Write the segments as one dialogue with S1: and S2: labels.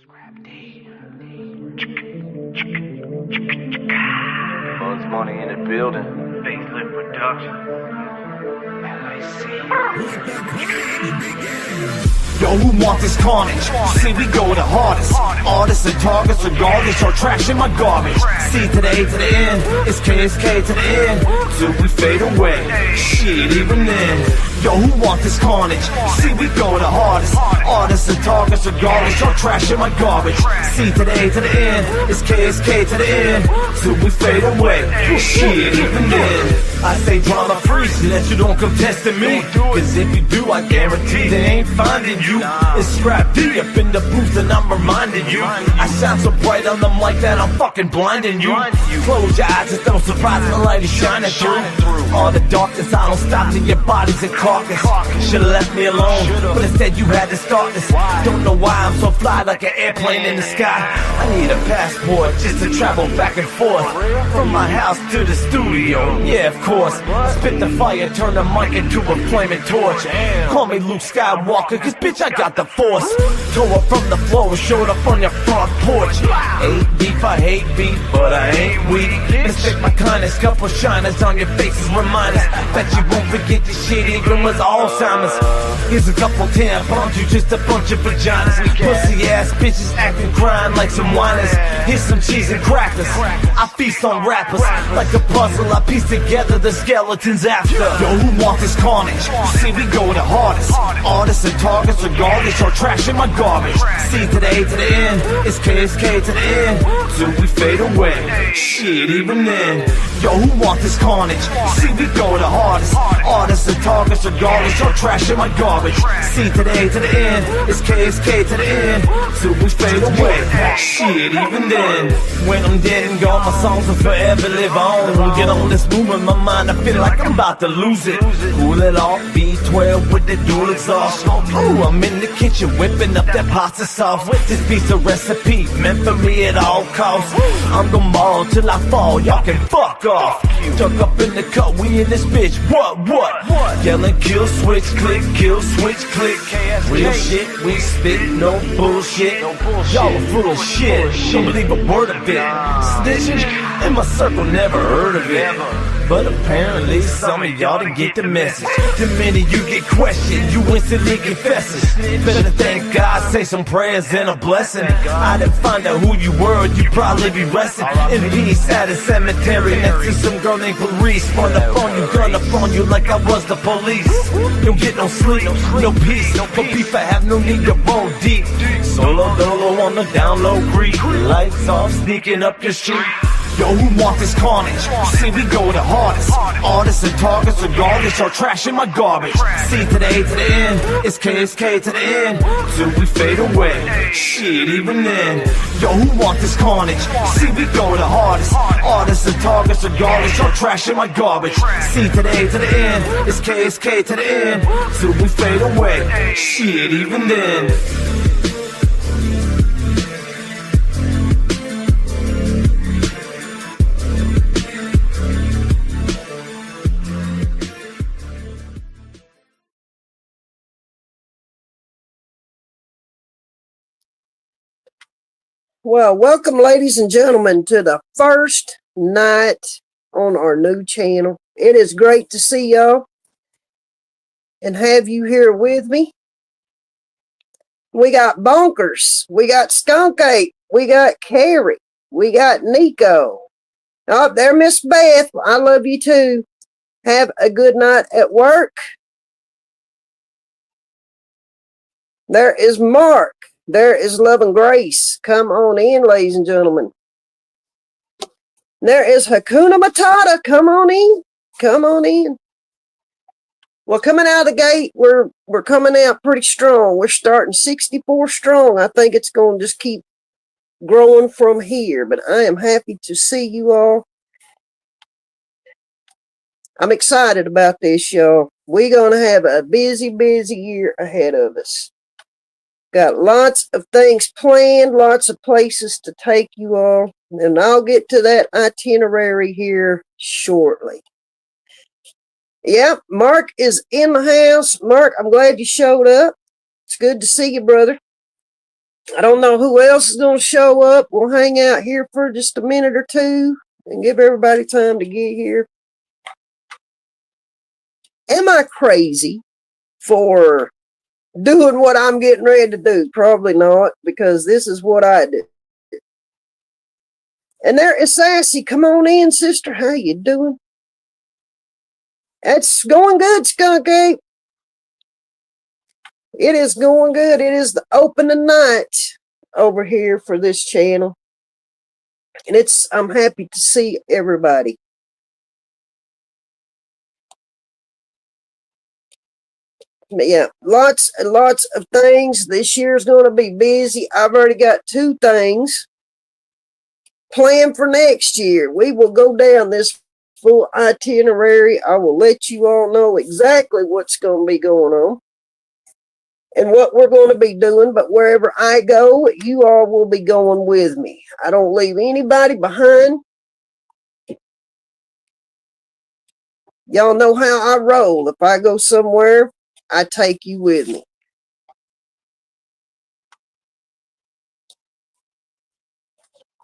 S1: Bugs Money in the building.
S2: Facelift Production.
S3: Yo, who want this carnage? See, we go the hardest. Artists and targets, regardless, your trash in my garbage. C to the A to the N, it's KSK to the end, till we fade away. Shit, even then. Yo, who want this carnage? See, we go the hardest. Artists and targets, regardless, your trash in my garbage. C to the A to the N, it's KSK to the end, till we fade away. Shit, even then. I say drama free, so that you don't come testing me. Cause if you do, I guarantee they ain't finding you. It's Scrap D up in the booth and I'm reminding you. I shine so bright on them like that, I'm fucking blinding you. Close your eyes, it's no surprise the light is shining through. All the darkness, I don't stop till your body's a carcass. Should've left me alone, but instead you had to start this. Don't know why I'm so fly like an airplane in the sky. I need a passport just to travel back and forth, from my house to the studio. Yeah, of course. Spit the fire, turn the mic into a flaming torch. Call me Luke Skywalker, cause bitch I got the force. Tore up from the floor and showed up on your front porch. Ain't beef, I hate beef, but I ain't weak. Mistake my kindness, couple shiners on your faces, reminders that you won't forget your shit even with Alzheimer's. Here's a couple tampons, you just a bunch of vaginas. Pussy ass bitches acting crying like some whiners. Here's some cheese and crackers, I feast on rappers. Like a puzzle, I piece together the skeletons after. Yo, who want this carnage? See, we go the hardest. Artists and targets, regardless, your trash in my garbage. C to the A to the N, it's KSK to the end, till we fade away. Shit, even then. Yo, who want this carnage? See, we go the hardest. Artists and targets, regardless, your trash in my garbage. C to the A to the N, it's KSK to the end, till we fade away. Shit, even then. When I'm dead and gone, my songs will forever live on. Get on this move in my mind, I feel like I'm about to lose it. Cool it off, B12 with the dual exhaust. Ooh, I'm in the kitchen whipping up that pasta sauce. This piece of recipe meant for me at all costs. I'm gon' ball till I fall, y'all can fuck off. Tuck up in the cut, we in this bitch, what? Yelling kill switch click, kill switch click. Real shit, we spit, no bullshit. Y'all are full of shit, don't believe a word of it. Snitching in my circle, never heard of it. But apparently some of y'all didn't get the message. The minute you get questioned, you instantly confess it. Better thank God, say some prayers and a blessing. I didn't find out who you were, you'd probably be resting in peace at a cemetery next to some girl named Clarice. Run up on you, gun up on you like I was the police. Don't get no sleep, no peace, but beef I have no need to roll deep. Solo dolo on the down low creek, lights off, sneaking up your street. Yo, who want this carnage? See, we go the hardest. Artists and targets, regardless, your trash in my garbage. C to the A to the N, it's KSK to the end, till we fade away. Shit, even then. Yo, who want this carnage? See, we go the hardest. Artists and targets, regardless, your trash in my garbage. C to the A to the N, it's KSK to the end, till we fade away. Shit, even then.
S4: Well, welcome, ladies and gentlemen, to the first night on our new channel. It is great to see y'all and have you here with me. We got Bonkers, we got Skunk Ape, we got Carrie, we got Nico. Oh, there, Miss Beth. I love you too. Have a good night at work. There is Mark. There is Love and Grace. Come on in, ladies and gentlemen. There is Hakuna Matata. Come on in. Come on in. Well, coming out of the gate, we're coming out pretty strong. We're starting 64 strong. I think it's going to just keep growing from here. But I am happy to see you all. I'm excited about this, y'all. We're going to have a busy, busy year ahead of us. Got lots of things planned, lots of places to take you all, and I'll get to that itinerary here shortly. Yep, Mark is in the house. Mark, I'm glad you showed up. It's good to see you, brother. I don't know who else is going to show up. We'll hang out here for just a minute or two and give everybody time to get here. Am I crazy for doing what I'm getting ready to do? Probably not, because this is what I do. And there is Sassy. Come on in, sister. How you doing? It's going good, Skunk Ape. It is going good. It is the opening night over here for this channel. And I'm happy to see everybody. But yeah, lots and lots of things. This year's going to be busy. I've already got 2 things planned for next year. We will go down this full itinerary. I will let you all know exactly what's going to be going on and what we're going to be doing. But wherever I go, you all will be going with me. I don't leave anybody behind. Y'all know how I roll. If I go somewhere, I take you with me.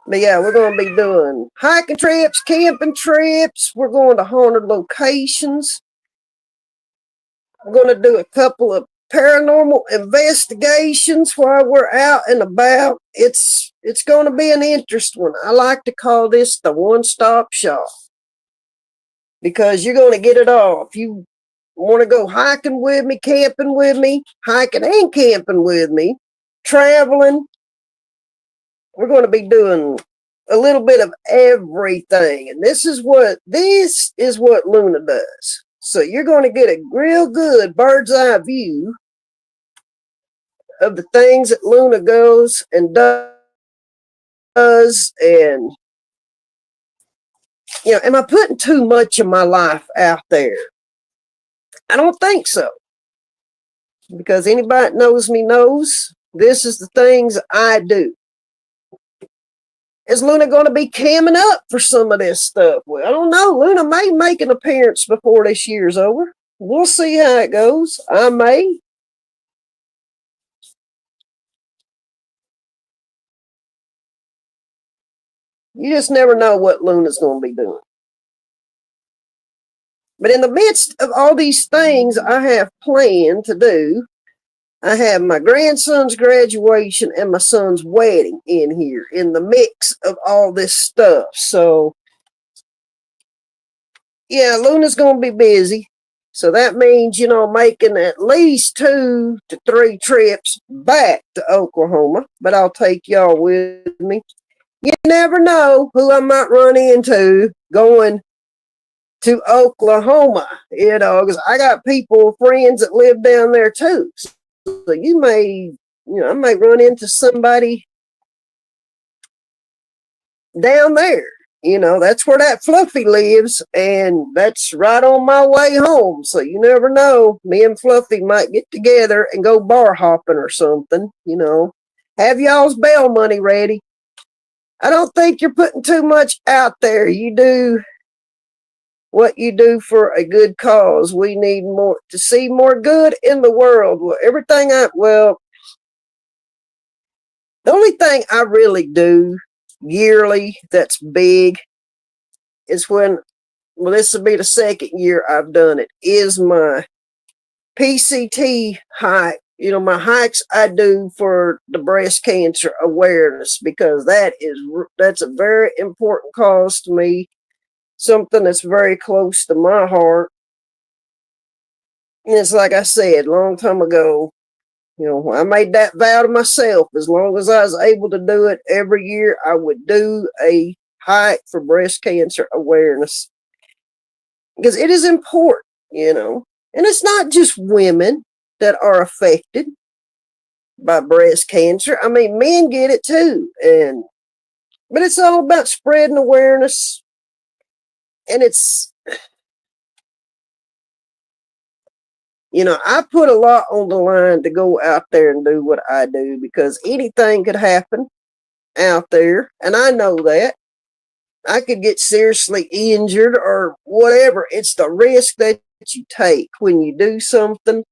S4: But yeah, we're going to be doing hiking trips, camping trips. We're going to haunted locations. We're going to do a couple of paranormal investigations while we're out and about. It's going to be an interesting one. I like to call this the one-stop shop because you're going to get it all. If you want to go hiking with me, camping with me, hiking and camping with me, traveling, we're going to be doing a little bit of everything. And this is what Luna does. So you're going to get a real good bird's eye view of the things that Luna goes and does. And, am I putting too much of my life out there? I don't think so. Because anybody that knows me knows this is the things I do. Is Luna going to be camming up for some of this stuff? Well, I don't know. Luna may make an appearance before this year's over. We'll see how it goes. I may. You just never know what Luna's going to be doing. But in the midst of all these things I have planned to do, I have my grandson's graduation and my son's wedding in here in the mix of all this stuff. So, yeah, Luna's going to be busy. So that means, making at least 2 to 3 trips back to Oklahoma. But I'll take y'all with me. You never know who I might run into going to Oklahoma, because I got friends that live down there too. So you may, I may run into somebody down there. That's where that Fluffy lives, and that's right on my way home. So you never know. Me and Fluffy might get together and go bar hopping or something, Have y'all's bail money ready. I don't think you're putting too much out there. You do what you do for a good cause. We need more to see more good in the world. The only thing I really do yearly that's big is this will be the 2nd year I've done it, is my PCT hike. My hikes I do for the breast cancer awareness, because that's a very important cause to me. Something that's very close to my heart. And it's like I said, a long time ago, I made that vow to myself. As long as I was able to do it every year, I would do a hike for breast cancer awareness. Because it is important, And it's not just women that are affected by breast cancer. I mean, men get it too. But it's all about spreading awareness. And I put a lot on the line to go out there and do what I do, because anything could happen out there. And I know that. I could get seriously injured or whatever. It's the risk that you take when you do something.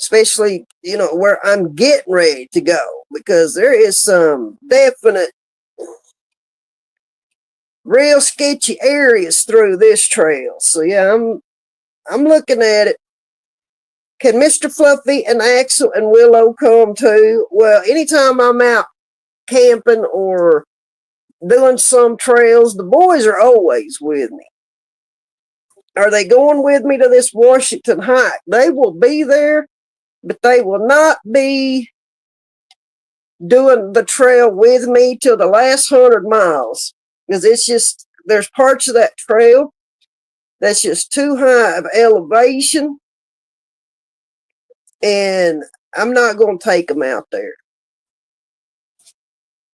S4: especially, where I'm getting ready to go, because there is some definite real sketchy areas through this trail. So yeah, I'm looking at it. Can Mr. Fluffy and Axel and Willow come too? Well, anytime I'm out camping or doing some trails, the boys are always with me. Are they going with me to this Washington hike? They will be there, but they will not be doing the trail with me till the last 100 miles, because it's just, there's parts of that trail that's just too high of elevation, and I'm not going to take them out there,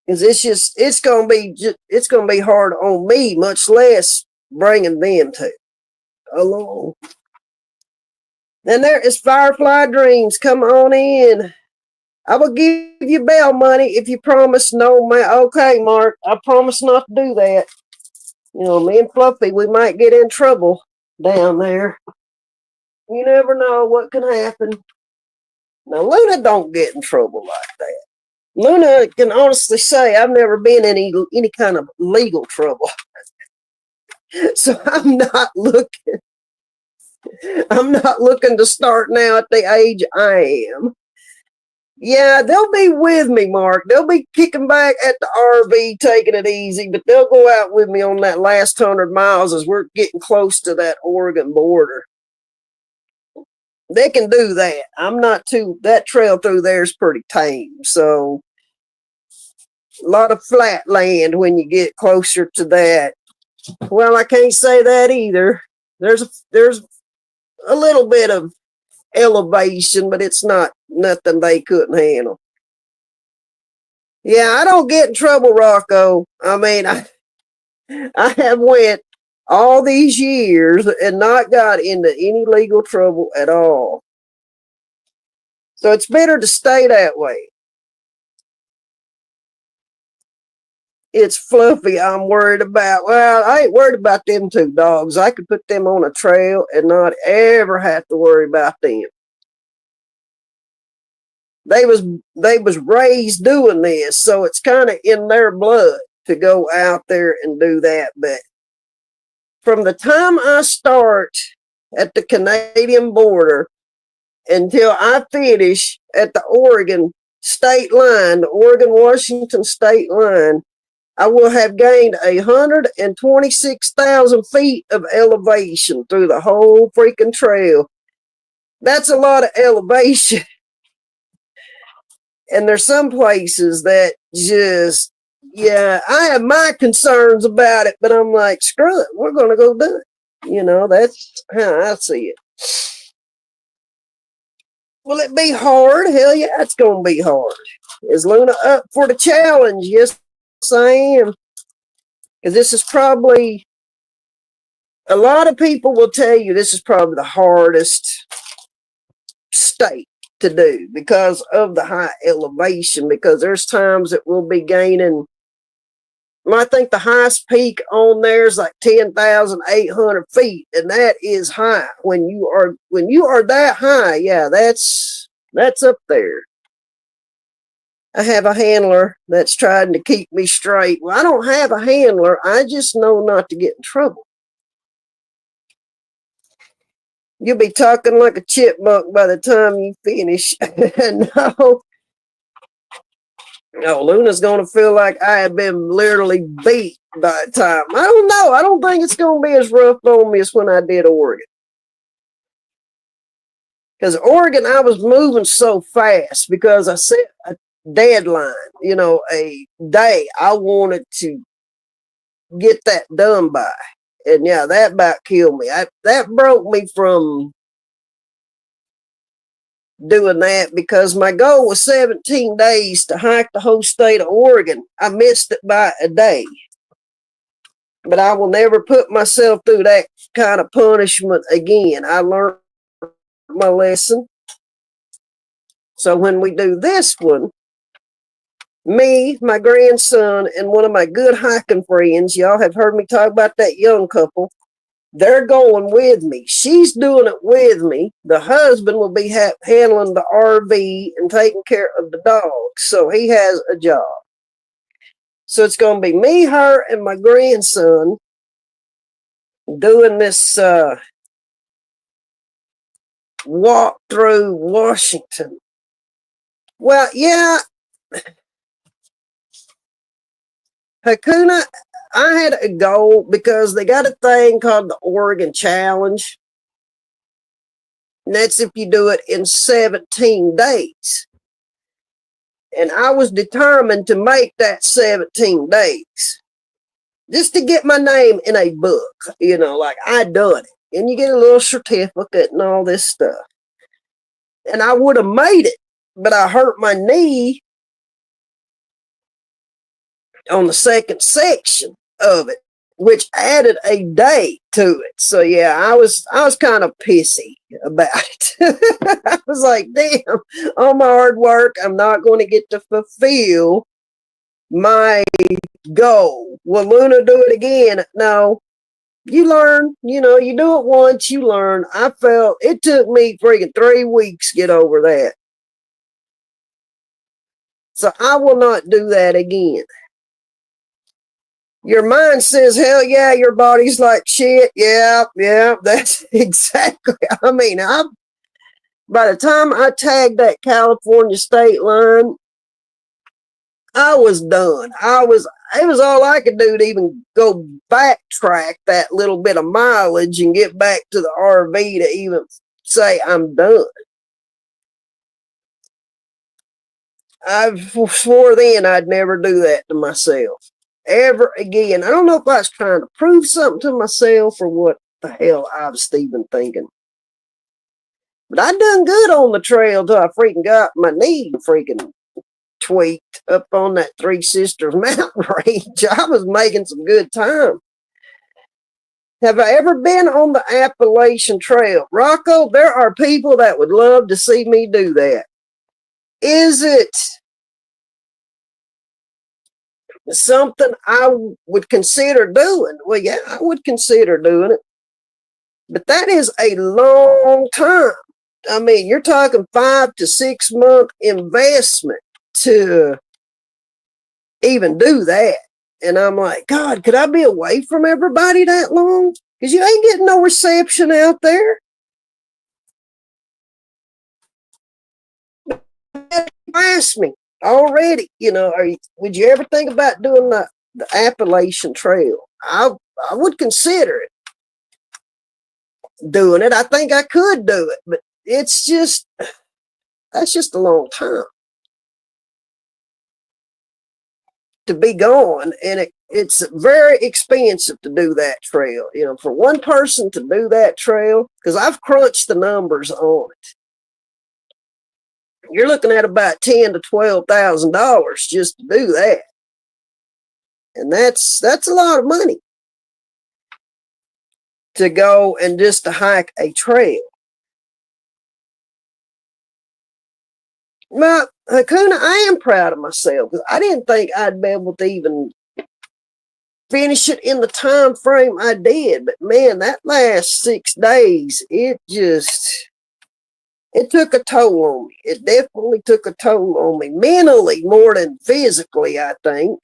S4: because it's going to be hard on me, much less bringing them to along. And there is Firefly Dreams. Come on in. I will give you bail money if you promise no, okay, Mark, I promise not to do that. Me and Fluffy, we might get in trouble down there. You never know what can happen. Now, Luna don't get in trouble like that. Luna can honestly say I've never been in any kind of legal trouble. So I'm not looking to start now at the age I am. Yeah, they'll be with me, Mark. They'll be kicking back at the RV, taking it easy, but they'll go out with me on that last 100 miles as we're getting close to that Oregon border. They can do that. That trail through there is pretty tame. So a lot of flat land when you get closer to that. Well, I can't say that either. There's a little bit of elevation, but it's not nothing they couldn't handle. Yeah, I don't get in trouble, Rocco. I mean, I have went all these years and not got into any legal trouble at all. So it's better to stay that way. It's Fluffy I'm worried about. Well, I ain't worried about them two dogs. I could put them on a trail and not ever have to worry about them. They was raised doing this, so it's kind of in their blood to go out there and do that. But from the time I start at the Canadian border until I finish at the Oregon state line, the Oregon-Washington state line, I will have gained 126,000 feet of elevation through the whole freaking trail. That's a lot of elevation. And there's some places that just, yeah, I have my concerns about it, but I'm like, screw it, we're going to go do it. That's how I see it. Will it be hard? Hell yeah, it's going to be hard. Is Luna up for the challenge? Yes, I am. Because this is probably, a lot of people will tell you this is probably the hardest state to do because of the high elevation, because there's times that we'll be gaining, I think the highest peak on there is like 10,800 feet, and that is high. When you are that high, yeah, that's up there. I have a handler that's trying to keep me straight. Well, I don't have a handler. I just know not to get in trouble. You'll be talking like a chipmunk by the time you finish. No, Luna's going to feel like I have been literally beat by the time. I don't know. I don't think it's going to be as rough on me as when I did Oregon. Because Oregon, I was moving so fast because I set a deadline, a day I wanted to get that done by. And yeah, that about killed me. That broke me from doing that, because my goal was 17 days to hike the whole state of Oregon. I missed it by a day. But I will never put myself through that kind of punishment again. I learned my lesson. So when we do this one, me, my grandson, and one of my good hiking friends, y'all have heard me talk about that young couple. They're going with me. She's doing it with me. The husband will be handling the RV and taking care of the dogs. So he has a job. So it's going to be me, her, and my grandson doing this walk through Washington. Well, yeah, Hakuna, I had a goal because they got a thing called the Oregon Challenge. And that's if you do it in 17 days. And I was determined to make that 17 days. Just to get my name in a book. You know, like I done it. And you get a little certificate and all this stuff. And I would have made it. But I hurt my knee on the second section of it, which added a day to it. So yeah, I was kind of pissy about it. I was like, damn, all my hard work, I'm not going to get to fulfill my goal. Will Luna do it again? No. You learn, you know, you do it once, you learn. I felt it took me freaking 3 weeks to get over that. So I will not do that again. Your mind says, hell yeah, your body's like shit. Yeah, that's exactly. I mean, by the time I tagged that California state line, I was done. It was all I could do to even go backtrack that little bit of mileage and get back to the RV to even say I'm done. I swore then I'd never do that to myself. Ever again. I don't know if I was trying to prove something to myself or what the hell I was even thinking. But I done good on the trail till I freaking got my knee freaking tweaked up on that Three Sisters mountain range. I was making some good time. Have I ever been on the Appalachian Trail? Rocco, there are people that would love to see me do that. Is it something I would consider doing? Well, yeah, I would consider doing it. But that is a long time. I mean, you're talking 5 to 6 month investment to even do that. And I'm like, God, could I be away from everybody that long? Because you ain't getting no reception out there. Ask me already, you know, would you ever think about doing the Appalachian Trail? I would consider it. Doing it. I think I could do it, but that's just a long time to be going, and it's very expensive to do that trail. You know, for one person to do that trail, because I've crunched the numbers on it. You're looking at about $10,000 to $12,000 just to do that, and that's a lot of money to go and just to hike a trail. Now, Hakuna, I am proud of myself because I didn't think I'd be able to even finish it in the time frame I did. But man, that last 6 days, it took a toll on me. It definitely took a toll on me, mentally more than physically, I think.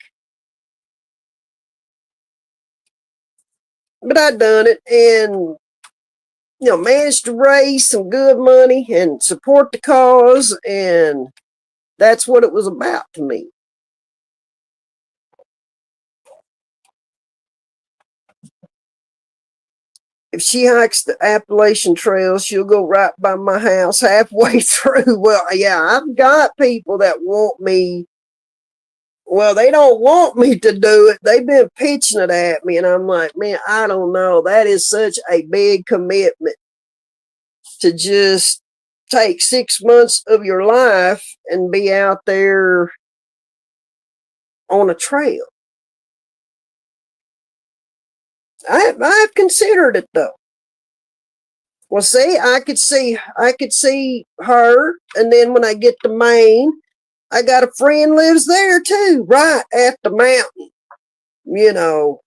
S4: But I done it and, you know, managed to raise some good money and support the cause. And that's what it was about to me. If she hikes the Appalachian Trail, she'll go right by my house halfway through. Well, yeah, I've got people that want me. Well, they don't want me to do it. They've been pitching it at me. And I'm like, man, I don't know. That is such a big commitment to just take 6 months of your life and be out there on a trail. I've considered it though. Well, see, I could see her, and then when I get to Maine, I got a friend lives there too, right at the mountain. You know,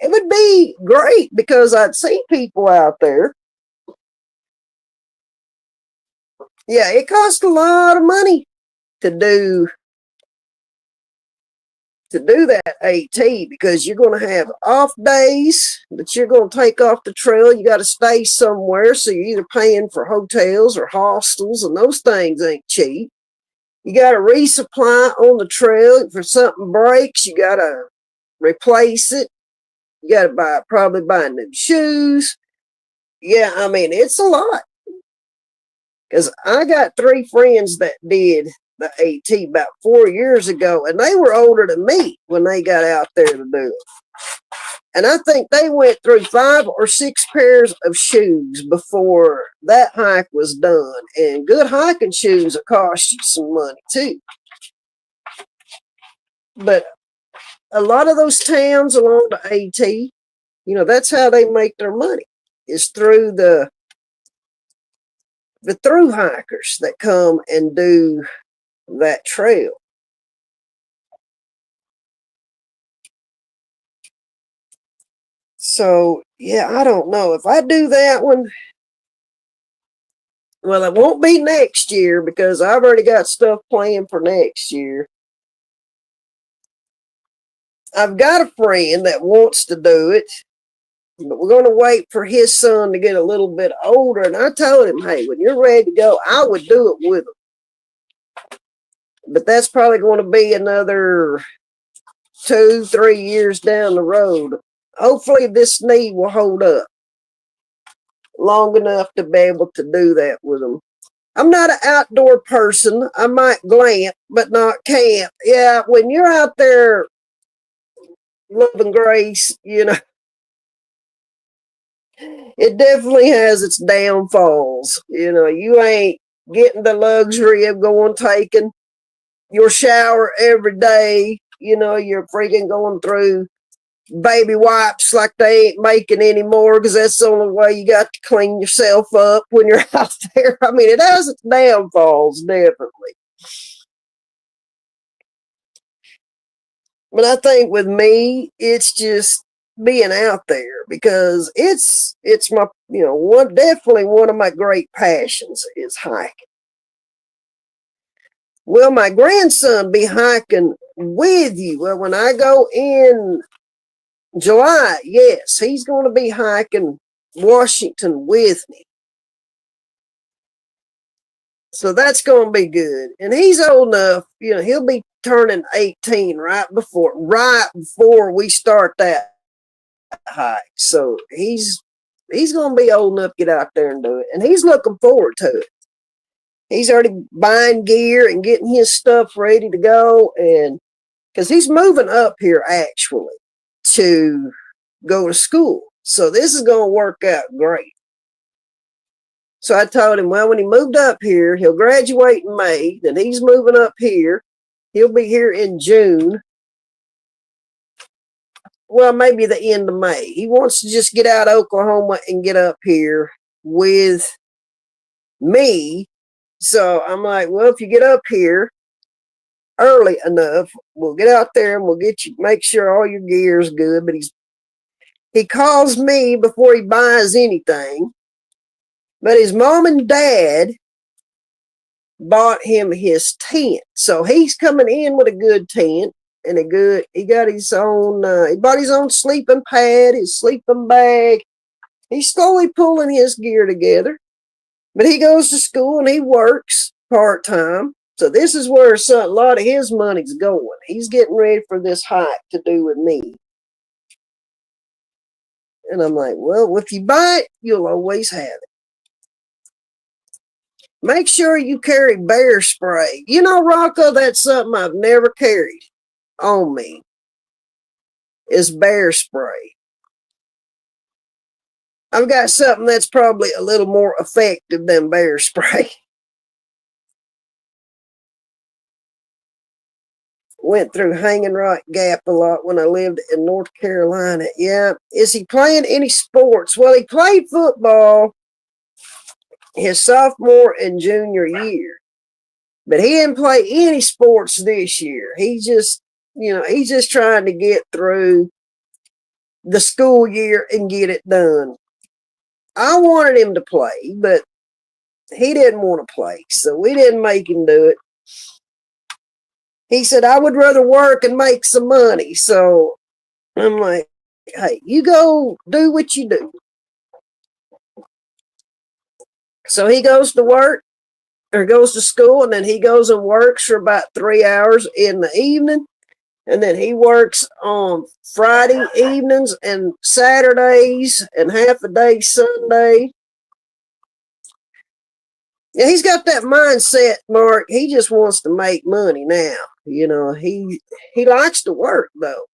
S4: it would be great because I'd see people out there. Yeah, it costs a lot of money to do that AT because you're going to have off days that you're going to take off the trail. You got to stay somewhere, so you're either paying for hotels or hostels, and those things ain't cheap. You got to resupply on the trail. If something breaks, you got to replace it. You got to probably buy new shoes. Yeah, I mean, it's a lot. Because I got 3 friends that did the AT about 4 years ago, and they were older than me when they got out there to do it. And I think they went through 5 or 6 pairs of shoes before that hike was done. And good hiking shoes will cost you some money too. But a lot of those towns along the AT, that's how they make their money, is through the through hikers that come and do that trail. So, yeah, I don't know. If I do that one, well, it won't be next year because I've already got stuff planned for next year. I've got a friend that wants to do it, but we're going to wait for his son to get a little bit older. And I told him, hey, when you're ready to go, I would do it with him. But that's probably going to be another 2-3 years down the road. Hopefully this knee will hold up long enough to be able to do that with him. I'm not an outdoor person. I might glamp, but not camp. Yeah, when you're out there loving grace, it definitely has its downfalls. You ain't getting the luxury of taking your shower every day. You're freaking going through baby wipes like they ain't making anymore because that's the only way you got to clean yourself up when you're out there. I mean, it has its downfalls, definitely. But I think with me, it's just being out there because it's my, definitely one of my great passions is hiking. Will my grandson be hiking with you? Well, when I go in July, yes, he's going to be hiking Washington with me. So that's going to be good. And he's old enough, he'll be turning 18 right before we start that hike. So he's going to be old enough to get out there and do it. And he's looking forward to it. He's already buying gear and getting his stuff ready to go. And because he's moving up here actually to go to school. So this is going to work out great. So I told him, well, when he moved up here, he'll graduate in May. Then he's moving up here. He'll be here in June. Well, maybe the end of May. He wants to just get out of Oklahoma and get up here with me. So I'm like, well, if you get up here early enough, we'll get out there and we'll make sure all your gear is good. But he calls me before he buys anything. But his mom and dad bought him his tent. So he's coming in with a good tent and he got his own, he bought his own sleeping pad, his sleeping bag. He's slowly pulling his gear together. But he goes to school and he works part-time. So this is where a lot of his money's going. He's getting ready for this hike to do with me. And I'm like, well, if you buy it, you'll always have it. Make sure you carry bear spray. Rocco, that's something I've never carried on me, is bear spray. I've got something that's probably a little more effective than bear spray. Went through Hanging Rock Gap a lot when I lived in North Carolina. Yeah. Is he playing any sports? Well, he played football his sophomore and junior year. But he didn't play any sports this year. He's just trying to get through the school year and get it done. I wanted him to play, but he didn't want to play, so we didn't make him do it. He said, I would rather work and make some money. So I'm like, hey, you go do what you do. So he goes to work or goes to school, and then he goes and works for about 3 hours in the evening. And then he works on Friday evenings and Saturdays and half a day Sunday. Yeah, he's got that mindset, Mark. He just wants to make money now. You know, he likes to work, though.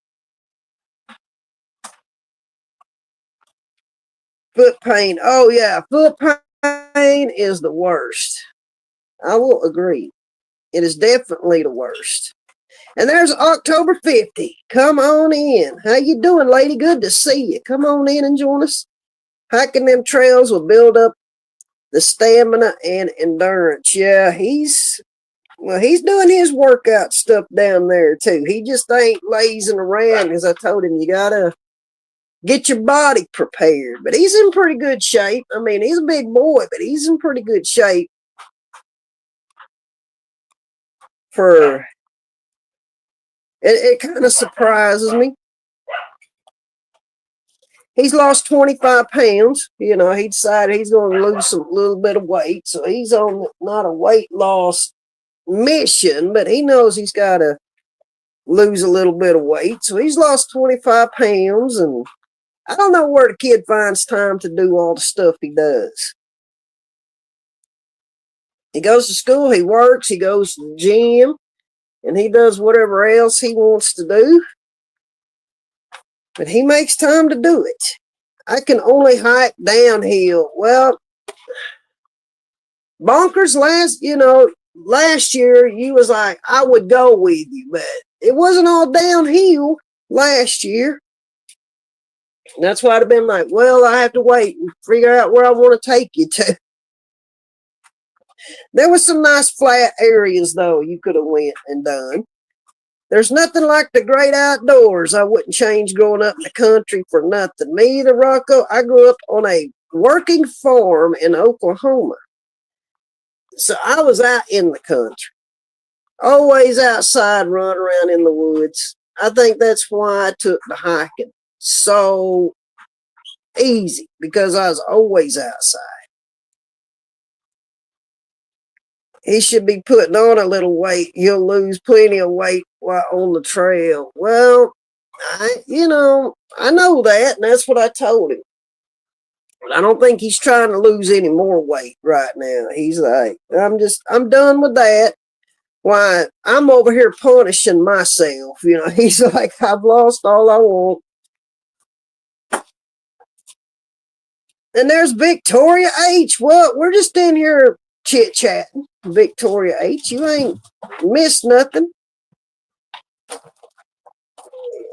S4: Foot pain. Oh, yeah. Foot pain is the worst. I will agree. It is definitely the worst. And there's October 50. Come on in. How you doing, lady? Good to see you. Come on in and join us. Hiking them trails will build up the stamina and endurance. Yeah, he's doing his workout stuff down there too. He just ain't lazing around, because I told him you gotta get your body prepared. But he's in pretty good shape. I mean, he's a big boy, but he's in pretty good shape for it. Kind of surprises me. He's lost 25 pounds. You know, he decided he's going to lose a little bit of weight. So he's on not a weight loss mission, but he knows he's got to lose a little bit of weight. So he's lost 25 pounds, and I don't know where the kid finds time to do all the stuff he does. He goes to school, he works, he goes to the gym, and he does whatever else he wants to do. But he makes time to do it. I can only hike downhill. Well, Bonkers, last year you was like, I would go with you, but it wasn't all downhill last year. And that's why I'd been like, well, I have to wait and figure out where I want to take you to. There was some nice flat areas, though, you could have went and done. There's nothing like the great outdoors. I wouldn't change growing up in the country for nothing. Me either, Rocco. I grew up on a working farm in Oklahoma. So I was out in the country. Always outside, running around in the woods. I think that's why I took the hiking so easy, because I was always outside. He should be putting on a little weight. You'll lose plenty of weight while on the trail. Well, I know that, and that's what I told him. But I don't think he's trying to lose any more weight right now. He's like, I'm done with that. Why, I'm over here punishing myself. He's like, I've lost all I want. And there's Victoria H. Well, we're just in here chit-chatting. Victoria H. You ain't missed nothing.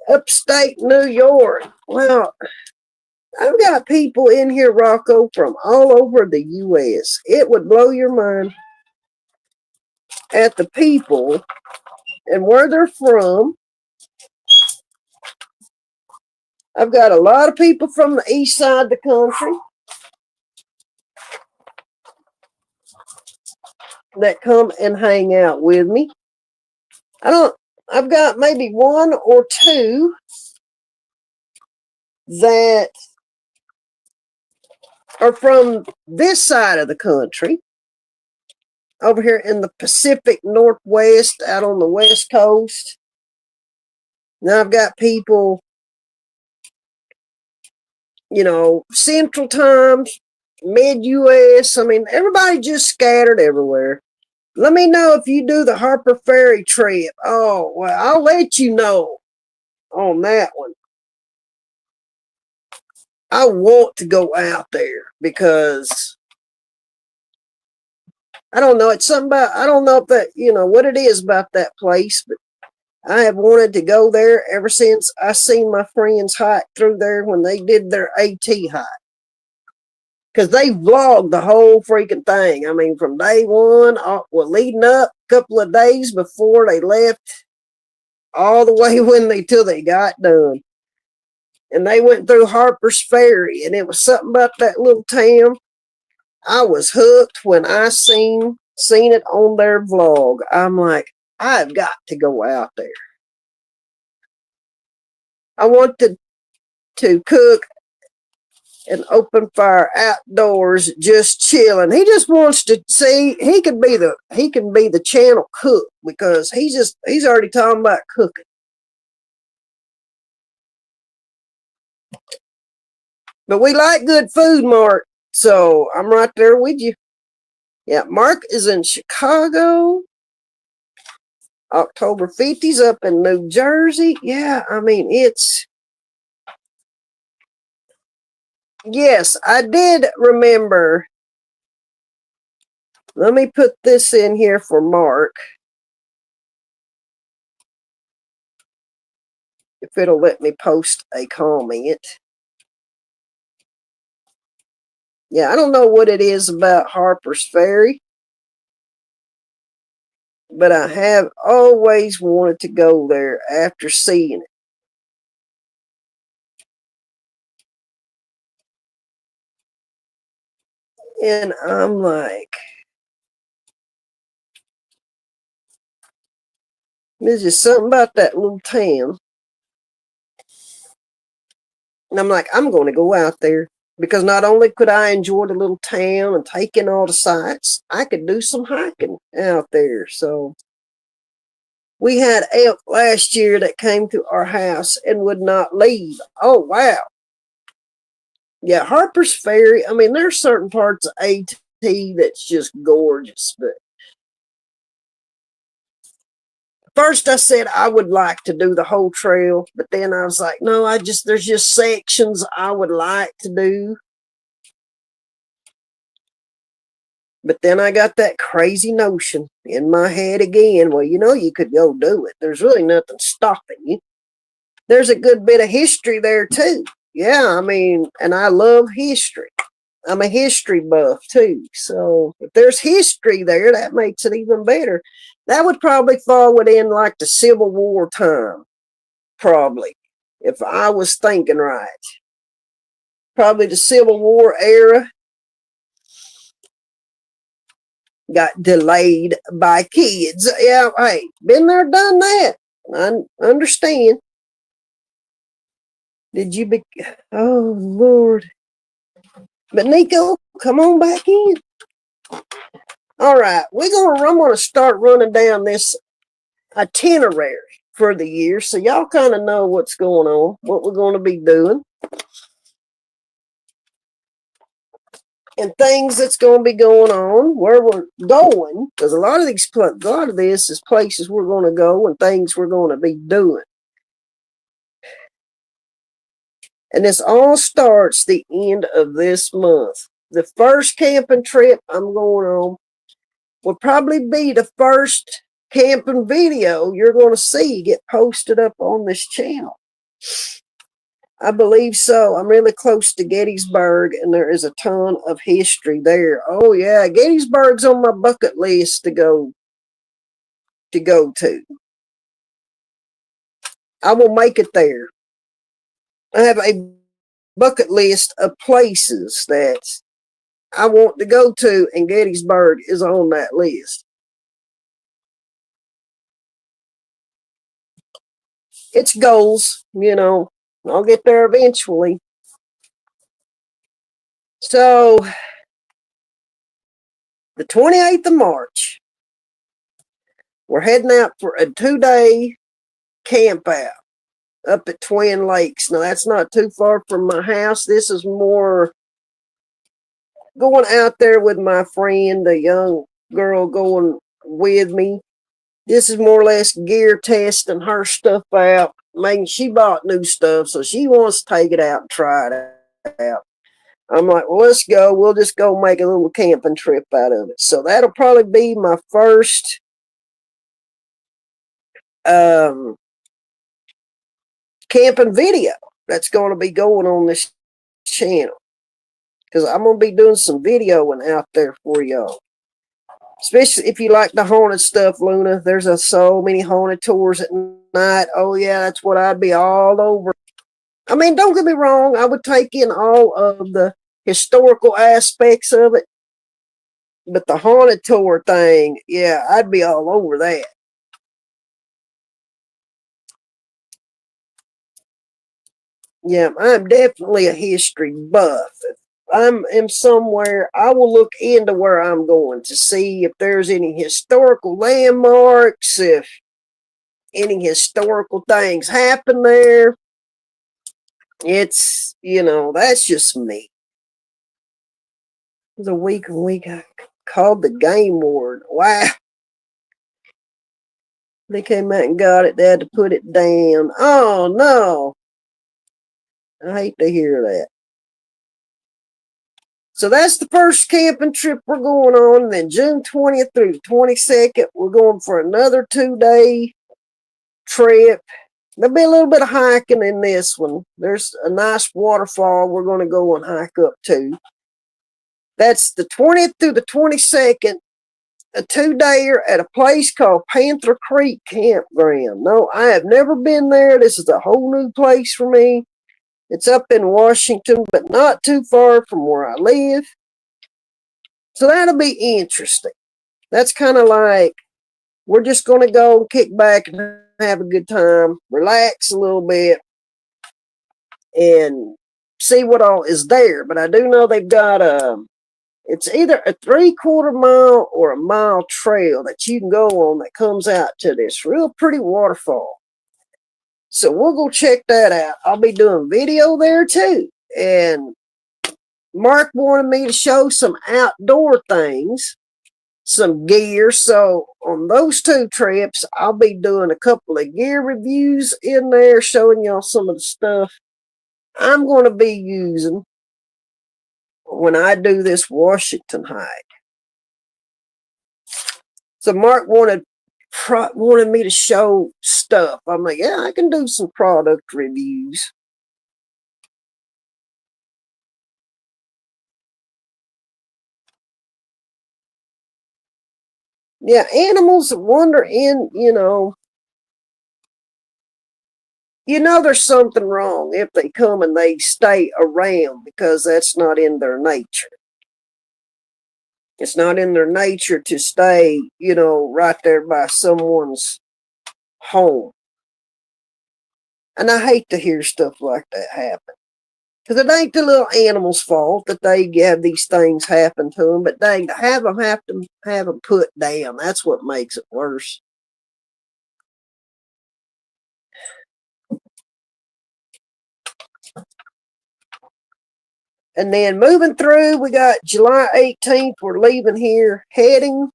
S4: Upstate New York. Well, I've got people in here, Rocco, from all over the U.S. It would blow your mind at the people and where they're from. I've got a lot of people from the east side of the country that come and hang out with me. I've got maybe one or two that are from this side of the country, over here in the Pacific Northwest, out on the West Coast. Now I've got people, Central Times, Mid-US. I mean, everybody just scattered everywhere. Let me know if you do the Harper Ferry trip. Oh, well, I'll let you know on that one. I want to go out there because I don't know. It's something about, I don't know if that, what it is about that place, but I have wanted to go there ever since I seen my friends hike through there when they did their AT hike. Because they vlogged the whole freaking thing. I mean, from day one, leading up a couple of days before they left, all the way till they got done. and they went through Harper's Ferry, and it was something about that little town. I was hooked when I seen it on their vlog. I'm like, I've got to go out there. I wanted to cook an open fire outdoors, just chilling. He just wants to see he can be the channel cook, because he's already talking about cooking. But we like good food, Mark. So I'm right there with you. Yeah, Mark is in Chicago. October 50's up in New Jersey. Yeah, I mean, yes, I did remember. Let me put this in here for Mark, if it'll let me post a comment. Yeah, I don't know what it is about Harper's Ferry, but I have always wanted to go there after seeing it. And I'm like, there's just something about that little town. And I'm like, I'm going to go out there, because not only could I enjoy the little town and take in all the sights, I could do some hiking out there. So we had elk last year that came to our house and would not leave. Oh, wow. Yeah, Harper's Ferry. I mean, there's certain parts of AT that's just gorgeous. But first I said I would like to do the whole trail, but then I was like, no, there's just sections I would like to do. But then I got that crazy notion in my head again. Well, you could go do it. There's really nothing stopping you. There's a good bit of history there too. Yeah, I mean, and I love history. I'm a history buff too. So if there's history there, that makes it even better. That would probably fall within like the Civil War time, probably, if I was thinking right. Probably the Civil War era. Got delayed by kids. Yeah, hey, been there, done that. I understand. Oh, Lord. But Nico, come on back in. All right, I'm gonna start running down this itinerary for the year, so y'all kind of know what's going on, what we're going to be doing, and things that's going to be going on, where we're going, because a lot of this is places we're going to go and things we're going to be doing. And this all starts the end of this month. The first camping trip I'm going on will probably be the first camping video you're going to see get posted up on this channel. I believe so. I'm really close to Gettysburg, and there is a ton of history there. Oh yeah, Gettysburg's on my bucket list to go to. I will make it there. I have a bucket list of places that I want to go to, and Gettysburg is on that list. It's goals, I'll get there eventually. So, the 28th of March, we're heading out for a 2-day camp out up at Twin Lakes. Now, that's not too far from my house. This is more going out there with my friend, a young girl going with me. This is more or less gear testing her stuff out. She bought new stuff, so she wants to take it out and try it out. I'm like, well, let's go. We'll just go make a little camping trip out of it. So that'll probably be my first camping video that's going to be going on this channel, because I'm going to be doing some videoing out there for y'all. Especially if you like the haunted stuff, Luna. There's so many haunted tours at night. Oh, yeah, that's what I'd be all over. I mean, don't get me wrong, I would take in all of the historical aspects of it, but the haunted tour thing, yeah, I'd be all over that. Yeah, I'm definitely a history buff. If I'm somewhere, I will look into where I'm going to see if there's any historical landmarks, if any historical things happen there. It's, that's just me. It was a week I called the game ward. Wow. They came out and got it. They had to put it down. Oh, no. I hate to hear that. So that's the first camping trip we're going on. And then June 20th through the 22nd, we're going for another 2-day trip. There'll be a little bit of hiking in this one. There's a nice waterfall we're going to go and hike up to. That's the 20th through the 22nd, a 2-dayer at a place called Panther Creek Campground. No, I have never been there. This is a whole new place for me. It's up in Washington, but not too far from where I live. So that'll be interesting. That's kind of like, we're just going to go and kick back and have a good time, relax a little bit, and see what all is there. But I do know they've got it's either a 3/4 mile or a mile trail that you can go on that comes out to this real pretty waterfall. So we'll go check that out. I'll be doing video there too. And Mark wanted me to show some outdoor things, some gear. So on those 2 trips, I'll be doing a couple of gear reviews in there, showing y'all some of the stuff I'm going to be using when I do this Washington hike. So Mark wanted me to show stuff. I'm like, yeah, I can do some product reviews. Yeah, animals wander in, there's something wrong if they come and they stay around, because that's not in their nature. It's not in their nature to stay, right there by someone's home. And I hate to hear stuff like that happen. Because it ain't the little animals' fault that they have these things happen to them, but dang, to have them put down, that's what makes it worse. And then moving through, we got July 18th. We're leaving here, heading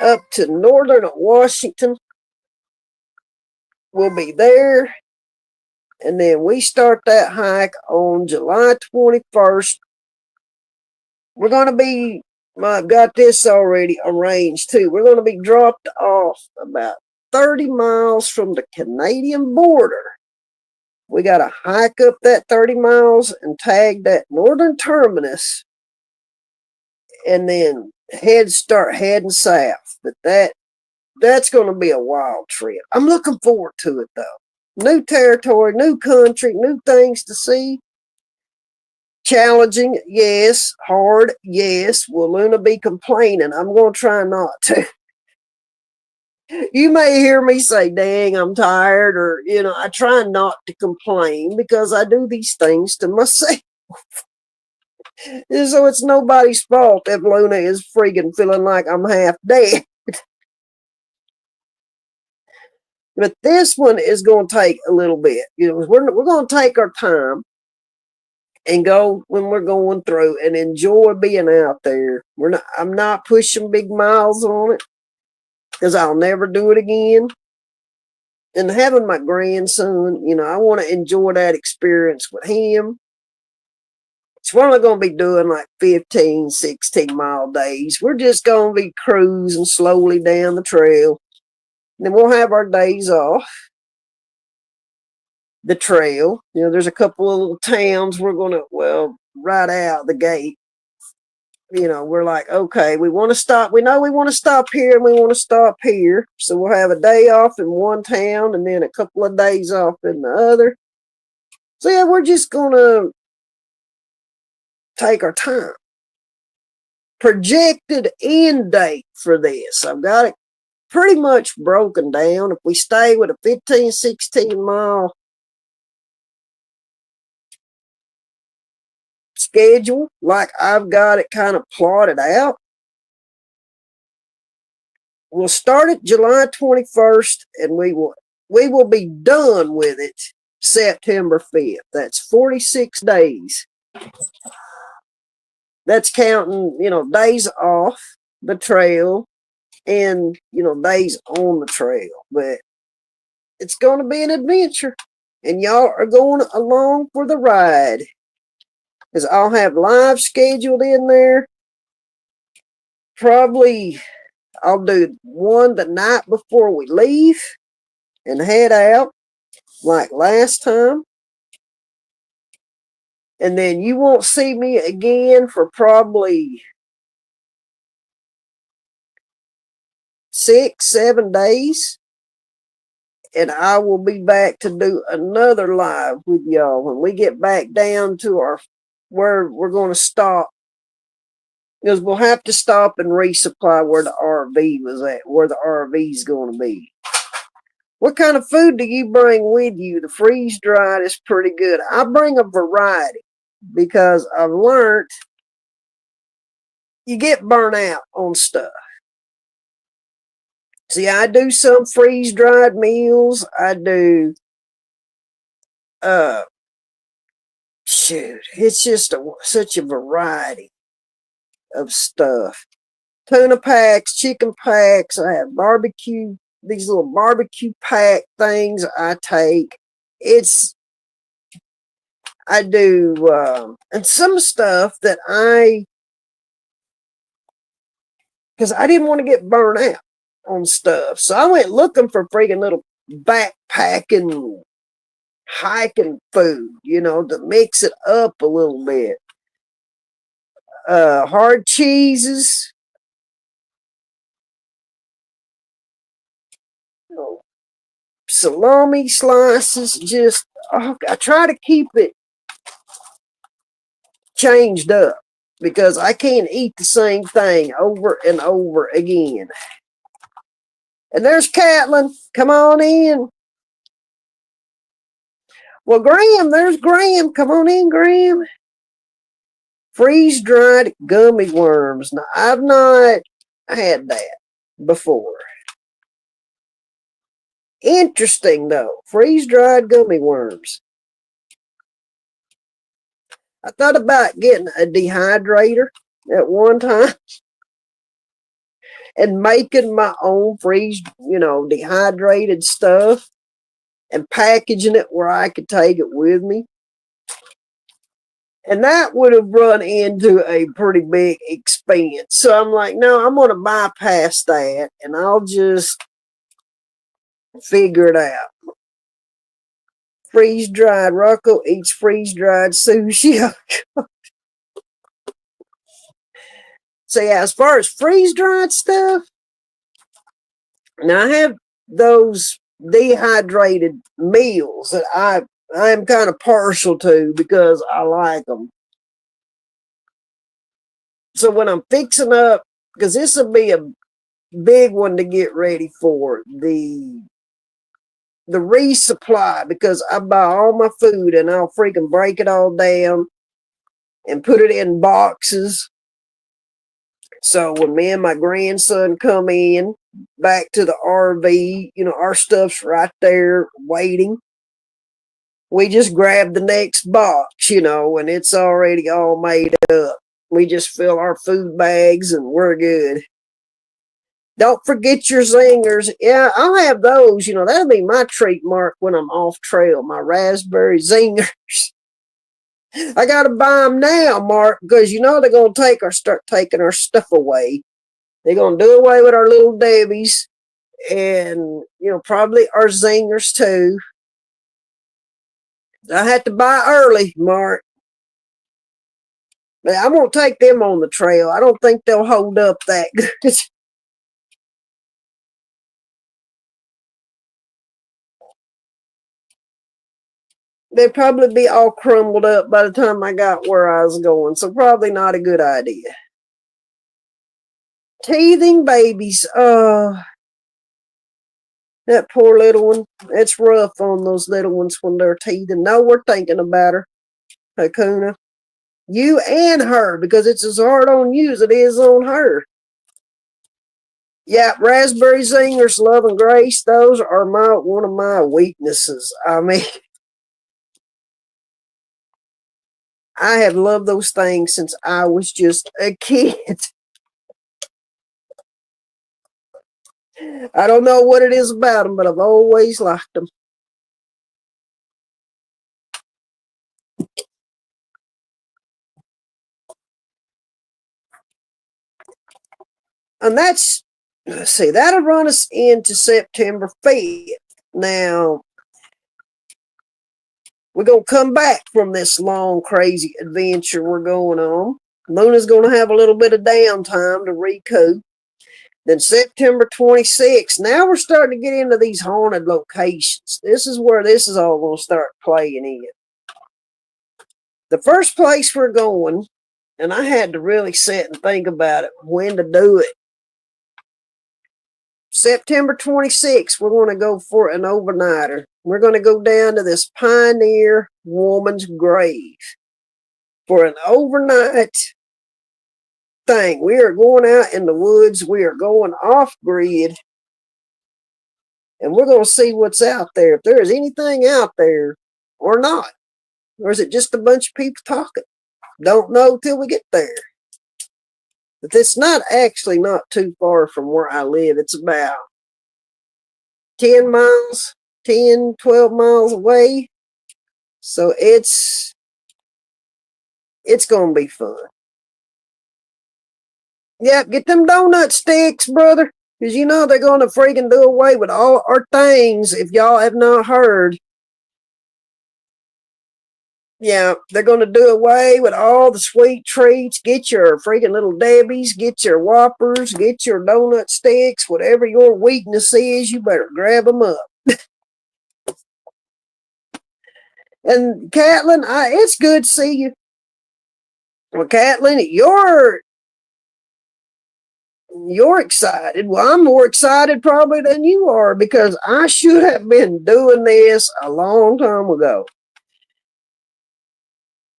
S4: up to northern Washington. We'll be there. And then we start that hike on July 21st. We're going to be, I've got this already arranged too. We're going to be dropped off about 30 miles from the Canadian border. We got to hike up that 30 miles and tag that northern terminus, and then start heading south. But that's going to be a wild trip. I'm looking forward to it though. New territory, new country, new things to see. Challenging, yes. Hard, yes. Will Luna be complaining? I'm going to try not to. You may hear me say, dang, I'm tired, or, I try not to complain because I do these things to myself. So it's nobody's fault if Luna is freaking feeling like I'm half dead. But this one is going to take a little bit. We're going to take our time and go when we're going through and enjoy being out there. I'm not pushing big miles on it, because I'll never do it again. And having my grandson, I want to enjoy that experience with him. So we're only going to be doing like 15, 16-mile days. We're just going to be cruising slowly down the trail. And then we'll have our days off the trail. There's a couple of little towns we're going to, right out the gate. We're like, okay, we want to stop. We know we want to stop here and we want to stop here. So we'll have a day off in one town and then a couple of days off in the other. So yeah, we're just gonna take our time. Projected end date for this. I've got it pretty much broken down. If we stay with a 15, 16 mile schedule, like I've got it kind of plotted out, we'll start it July 21st and we will be done with it September 5th. That's 46 days. That's counting, days off the trail and, days on the trail. But it's going to be an adventure. And y'all are going along for the ride. Because I'll have live scheduled in there. Probably I'll do one the night before we leave and head out like last time. And then you won't see me again for probably 6, 7 days. And I will be back to do another live with y'all when we get back down to where we're going to stop. Because we'll have to stop and resupply where the RV was at, where the RV is going to be. What kind of food do you bring with you? The freeze-dried is pretty good. I bring a variety because I've learned you get burnt out on stuff. See, I do some freeze-dried meals. I do, it's just such a variety of stuff. Tuna packs, chicken packs. I have these little barbecue pack things I take. I do, and some stuff that because I didn't want to get burnt out on stuff. So I went looking for freaking little backpacking, hiking food, to mix it up a little bit. Hard cheeses. Salami slices. I try to keep it changed up because I can't eat the same thing over and over again. And there's Catlin. Come on in. Well, Graham, there's Graham. Come on in, Graham. Freeze-dried gummy worms. Now, I've not had that before. Interesting, though. Freeze-dried gummy worms. I thought about getting a dehydrator at one time and making my own dehydrated stuff and packaging it where I could take it with me. And that would have run into a pretty big expense. So I'm like, no, I'm going to bypass that and I'll just figure it out. Freeze-dried. Rocco eats freeze-dried sushi. So yeah, as far as freeze-dried stuff, now I have those dehydrated meals that I'm kind of partial to because I like them. So when I'm fixing up, because this will be a big one to get ready for, the resupply, because I buy all my food and I'll freaking break it all down and put it in boxes. So when me and my grandson come in back to the RV, our stuff's right there waiting. We just grab the next box, and it's already all made up. We just fill our food bags and we're good. Don't forget your zingers. Yeah, I'll have those. That'll be my treat mark when I'm off trail, my raspberry zingers. I got to buy them now, Mark, because they're going to start taking our stuff away. They're going to do away with our little Debbie's and, probably our zingers too. I had to buy early, Mark. But I won't take them on the trail. I don't think they'll hold up that good. they'd probably be all crumbled up by the time I got where I was going. So probably not a good idea. Teething babies. That poor little one. It's rough on those little ones when they're teething. No, we're thinking about her, Hakuna. You and her, because it's as hard on you as it is on her. Yeah, Raspberry Zingers, Love and Grace, those are one of my weaknesses. I mean, I have loved those things since I was just a kid. I don't know what it is about them, but I've always liked them. And let's see, that'll run us into September 5th. Now, we're going to come back from this long, crazy adventure we're going on. Luna's going to have a little bit of downtime to recoup. Then September 26th, now we're starting to get into these haunted locations. This is where this is all going to start playing in. The first place we're going, and I had to really sit and think about it, when to do it. September 26th, we're going to go for an overnighter. We're going to go down to this Pioneer Woman's Grave for an overnight thing. We are going out in the woods. We are going off grid. And we're going to see what's out there. If there is anything out there or not. Or is it just a bunch of people talking? Don't know till we get there. But it's not too far from where I live. It's about 10 miles, 10, 12 miles away. So it's going to be fun. Yep, get them donut sticks, brother. Because you know they're going to freaking do away with all our things if y'all have not heard. Yeah, they're going to do away with all the sweet treats. Get your freaking little Debbies, get your Whoppers, get your donut sticks, whatever your weakness is, you better grab them up. And Catlin, it's good to see you. Well, Catlin, you're excited. Well, I'm more excited probably than you are because I should have been doing this a long time ago.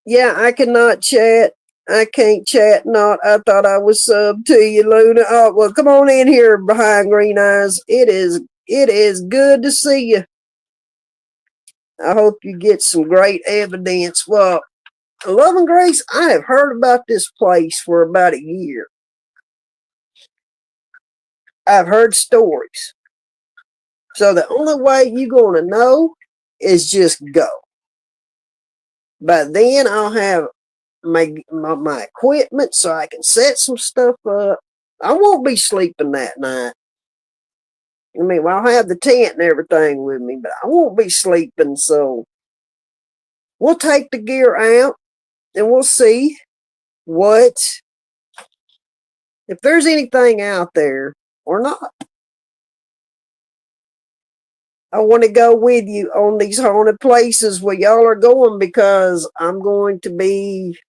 S4: Yeah, I cannot chat. I can't chat not. I thought I was sub to you, Luna. Oh, well, come on in here behind Green Eyes. It is good to see you. I hope you get some great evidence. Well, Love and Grace, I have heard about this place for about a year. I've heard stories. So the only way you're going to know is just go. But then I'll have my equipment so I can set some stuff up. I won't be sleeping that night. I mean, well, I'll have the tent and everything with me, but I won't be sleeping. So we'll take the gear out and we'll see if there's anything out there or not. I want to go with you on these haunted places where y'all are going because I'm going to be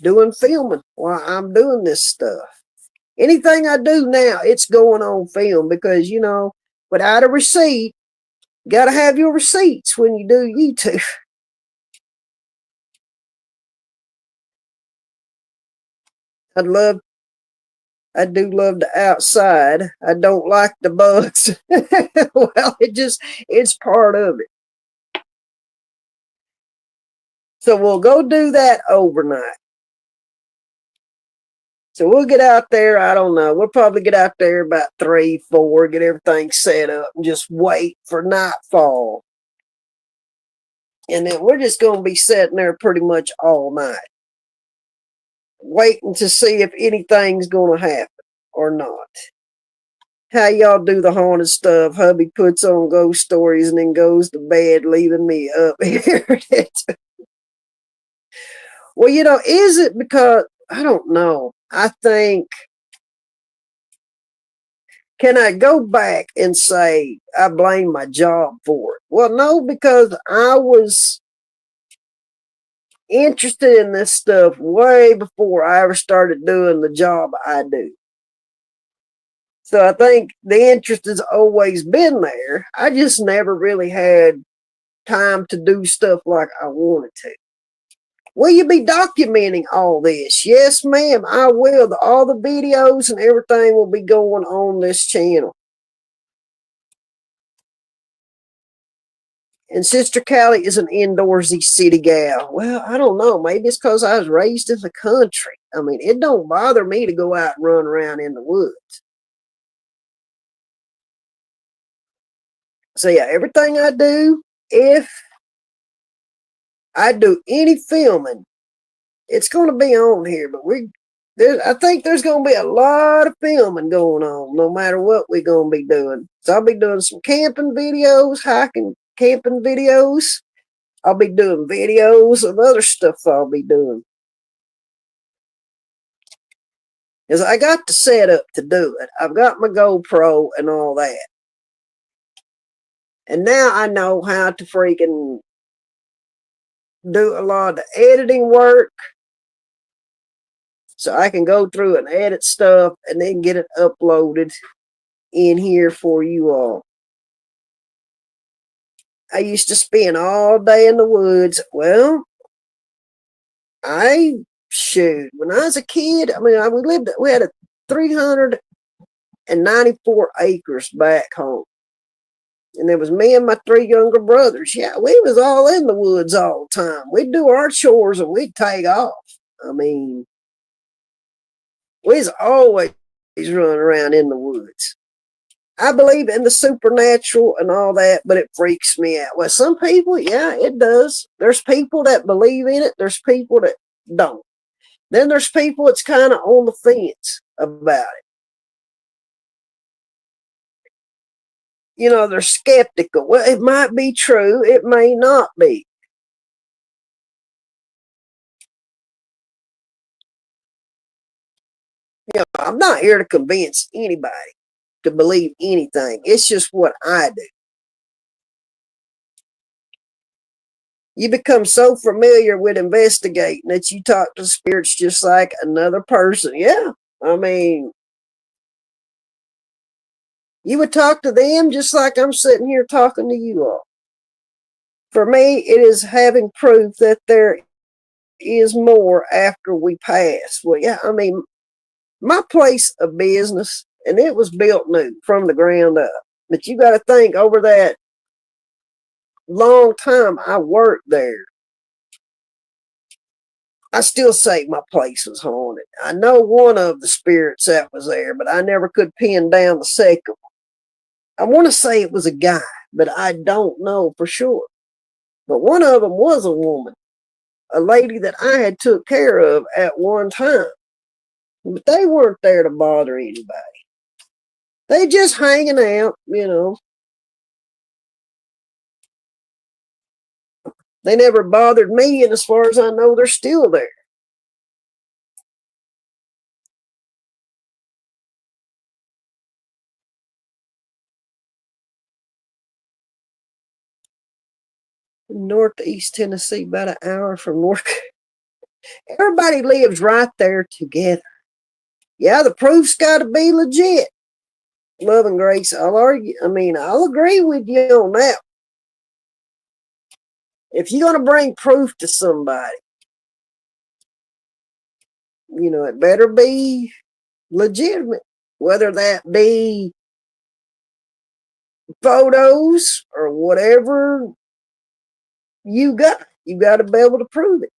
S4: doing filming while I'm doing this stuff. Anything I do now, it's going on film because, you know, without a receipt, you got to have your receipts when you do YouTube. I do love the outside. I don't like the bugs. Well, it's part of it. So we'll go do that overnight. So we'll get out there. I don't know. We'll probably get out there about 3, 4, get everything set up and just wait for nightfall. And then we're just going to be sitting there pretty much all night, waiting to see if anything's going to happen or not. How y'all do the haunted stuff? Hubby puts on ghost stories and then goes to bed, leaving me up here. Well, you know, is it because, I don't know. I think, can I go back and say I blame my job for it? Well, no, because I was interested in this stuff way before I ever started doing the job I do. So I think the interest has always been there. I just never really had time to do stuff like I wanted to. Will you be documenting all this? Yes, ma'am, I will. All the videos and everything will be going on this channel. And Sister Callie is an indoorsy city gal. Well, I don't know. Maybe it's because I was raised in the country. I mean, it don't bother me to go out and run around in the woods. So yeah, everything I do, if I do any filming, it's going to be on here. But I think there's going to be a lot of filming going on, no matter what we're going to be doing. So I'll be doing some camping videos, hiking, camping videos. I'll be doing videos of other stuff I'll be doing. Because I got the setup to do it. I've got my GoPro and all that. And now I know how to freaking do a lot of the editing work. So I can go through and edit stuff and then get it uploaded in here for you all. I used to spend all day in the woods. Well, when I was a kid, I mean, we had 394 acres back home. And there was me and my 3 younger brothers. Yeah, we was all in the woods all the time. We'd do our chores and we'd take off. I mean, we was always running around in the woods. I believe in the supernatural and all that, but it freaks me out. Well, some people, yeah, it does. There's people that believe in it. There's people that don't. Then there's people that's kind of on the fence about it. You know, they're skeptical. Well, it might be true. It may not be. You know, I'm not here to convince anybody to believe anything. It's just what I do. You become so familiar with investigating that you talk to spirits just like another person. Yeah, I mean, you would talk to them just like I'm sitting here talking to you all. For me, it is having proof that there is more after we pass. Well, yeah, I mean, my place of business, and it was built new from the ground up. But you got to think, over that long time I worked there, I still say my place was haunted. I know one of the spirits that was there, but I never could pin down the second one. I want to say it was a guy, but I don't know for sure. But one of them was a woman, a lady that I had took care of at one time. But they weren't there to bother anybody. They just hanging out, you know. They never bothered me, and as far as I know, they're still there. Northeast Tennessee, about an hour from North. Everybody lives right there together. Yeah, the proof's got to be legit. Love and Grace, I'll agree with you on that. If you're going to bring proof to somebody, you know, it better be legitimate, whether that be photos or whatever you got. You got to be able to prove it.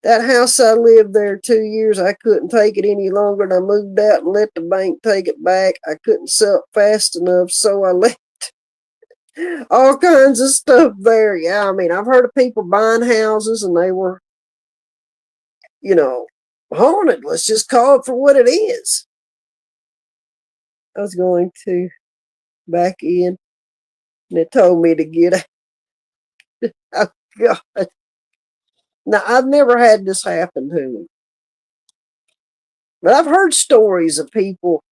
S4: That house, I lived there 2 years. I couldn't take it any longer, and I moved out and let the bank take it back. I couldn't sell it fast enough, so I left. All kinds of stuff there. Yeah, I mean, I've heard of people buying houses, and they were, you know, haunted. Let's just call it for what it is. I was going to back in, and it told me to get out. Oh, God. Now, I've never had this happen to me. But I've heard stories of people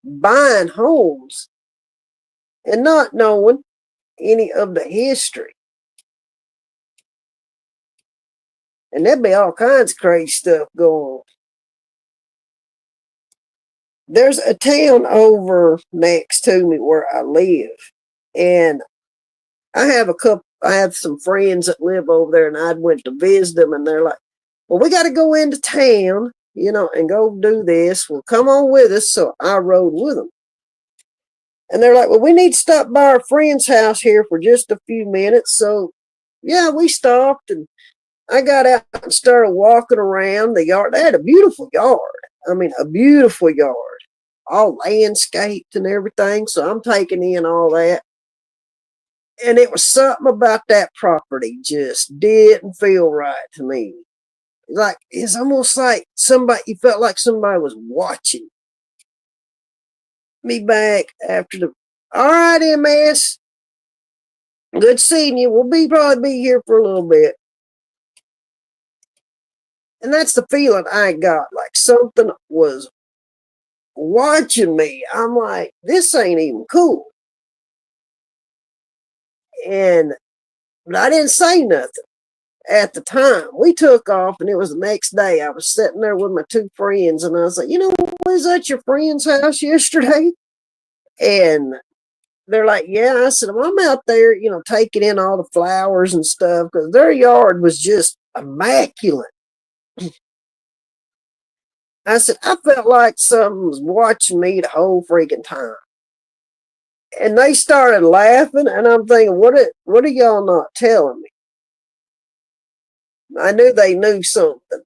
S4: buying homes and not knowing any of the history. And there'd be all kinds of crazy stuff going on. There's a town over next to me where I live, and I have some friends that live over there, and I went to visit them, and they're like, well, we got to go into town, and go do this. Well, come on with us. So I rode with them. And they're like, well, we need to stop by our friend's house here for just a few minutes. So, yeah, we stopped, and I got out and started walking around the yard. They had a beautiful yard. I mean, a beautiful yard, all landscaped and everything. So I'm taking in all that. And it was something about that property just didn't feel right to me. Like, it's almost like you felt like somebody was watching me back after all right, MS. Good seeing you. We'll probably be here for a little bit. And that's the feeling I got, like something was watching me. I'm like, this ain't even cool. But I didn't say nothing at the time. We took off, and it was the next day. I was sitting there with my two friends, and I was like, was that your friend's house yesterday? And they're like, yeah. I said, well, I'm out there, taking in all the flowers and stuff, because their yard was just immaculate. I said, I felt like something was watching me the whole freaking time. And they started laughing, and I'm thinking, what are y'all not telling me? I knew they knew something.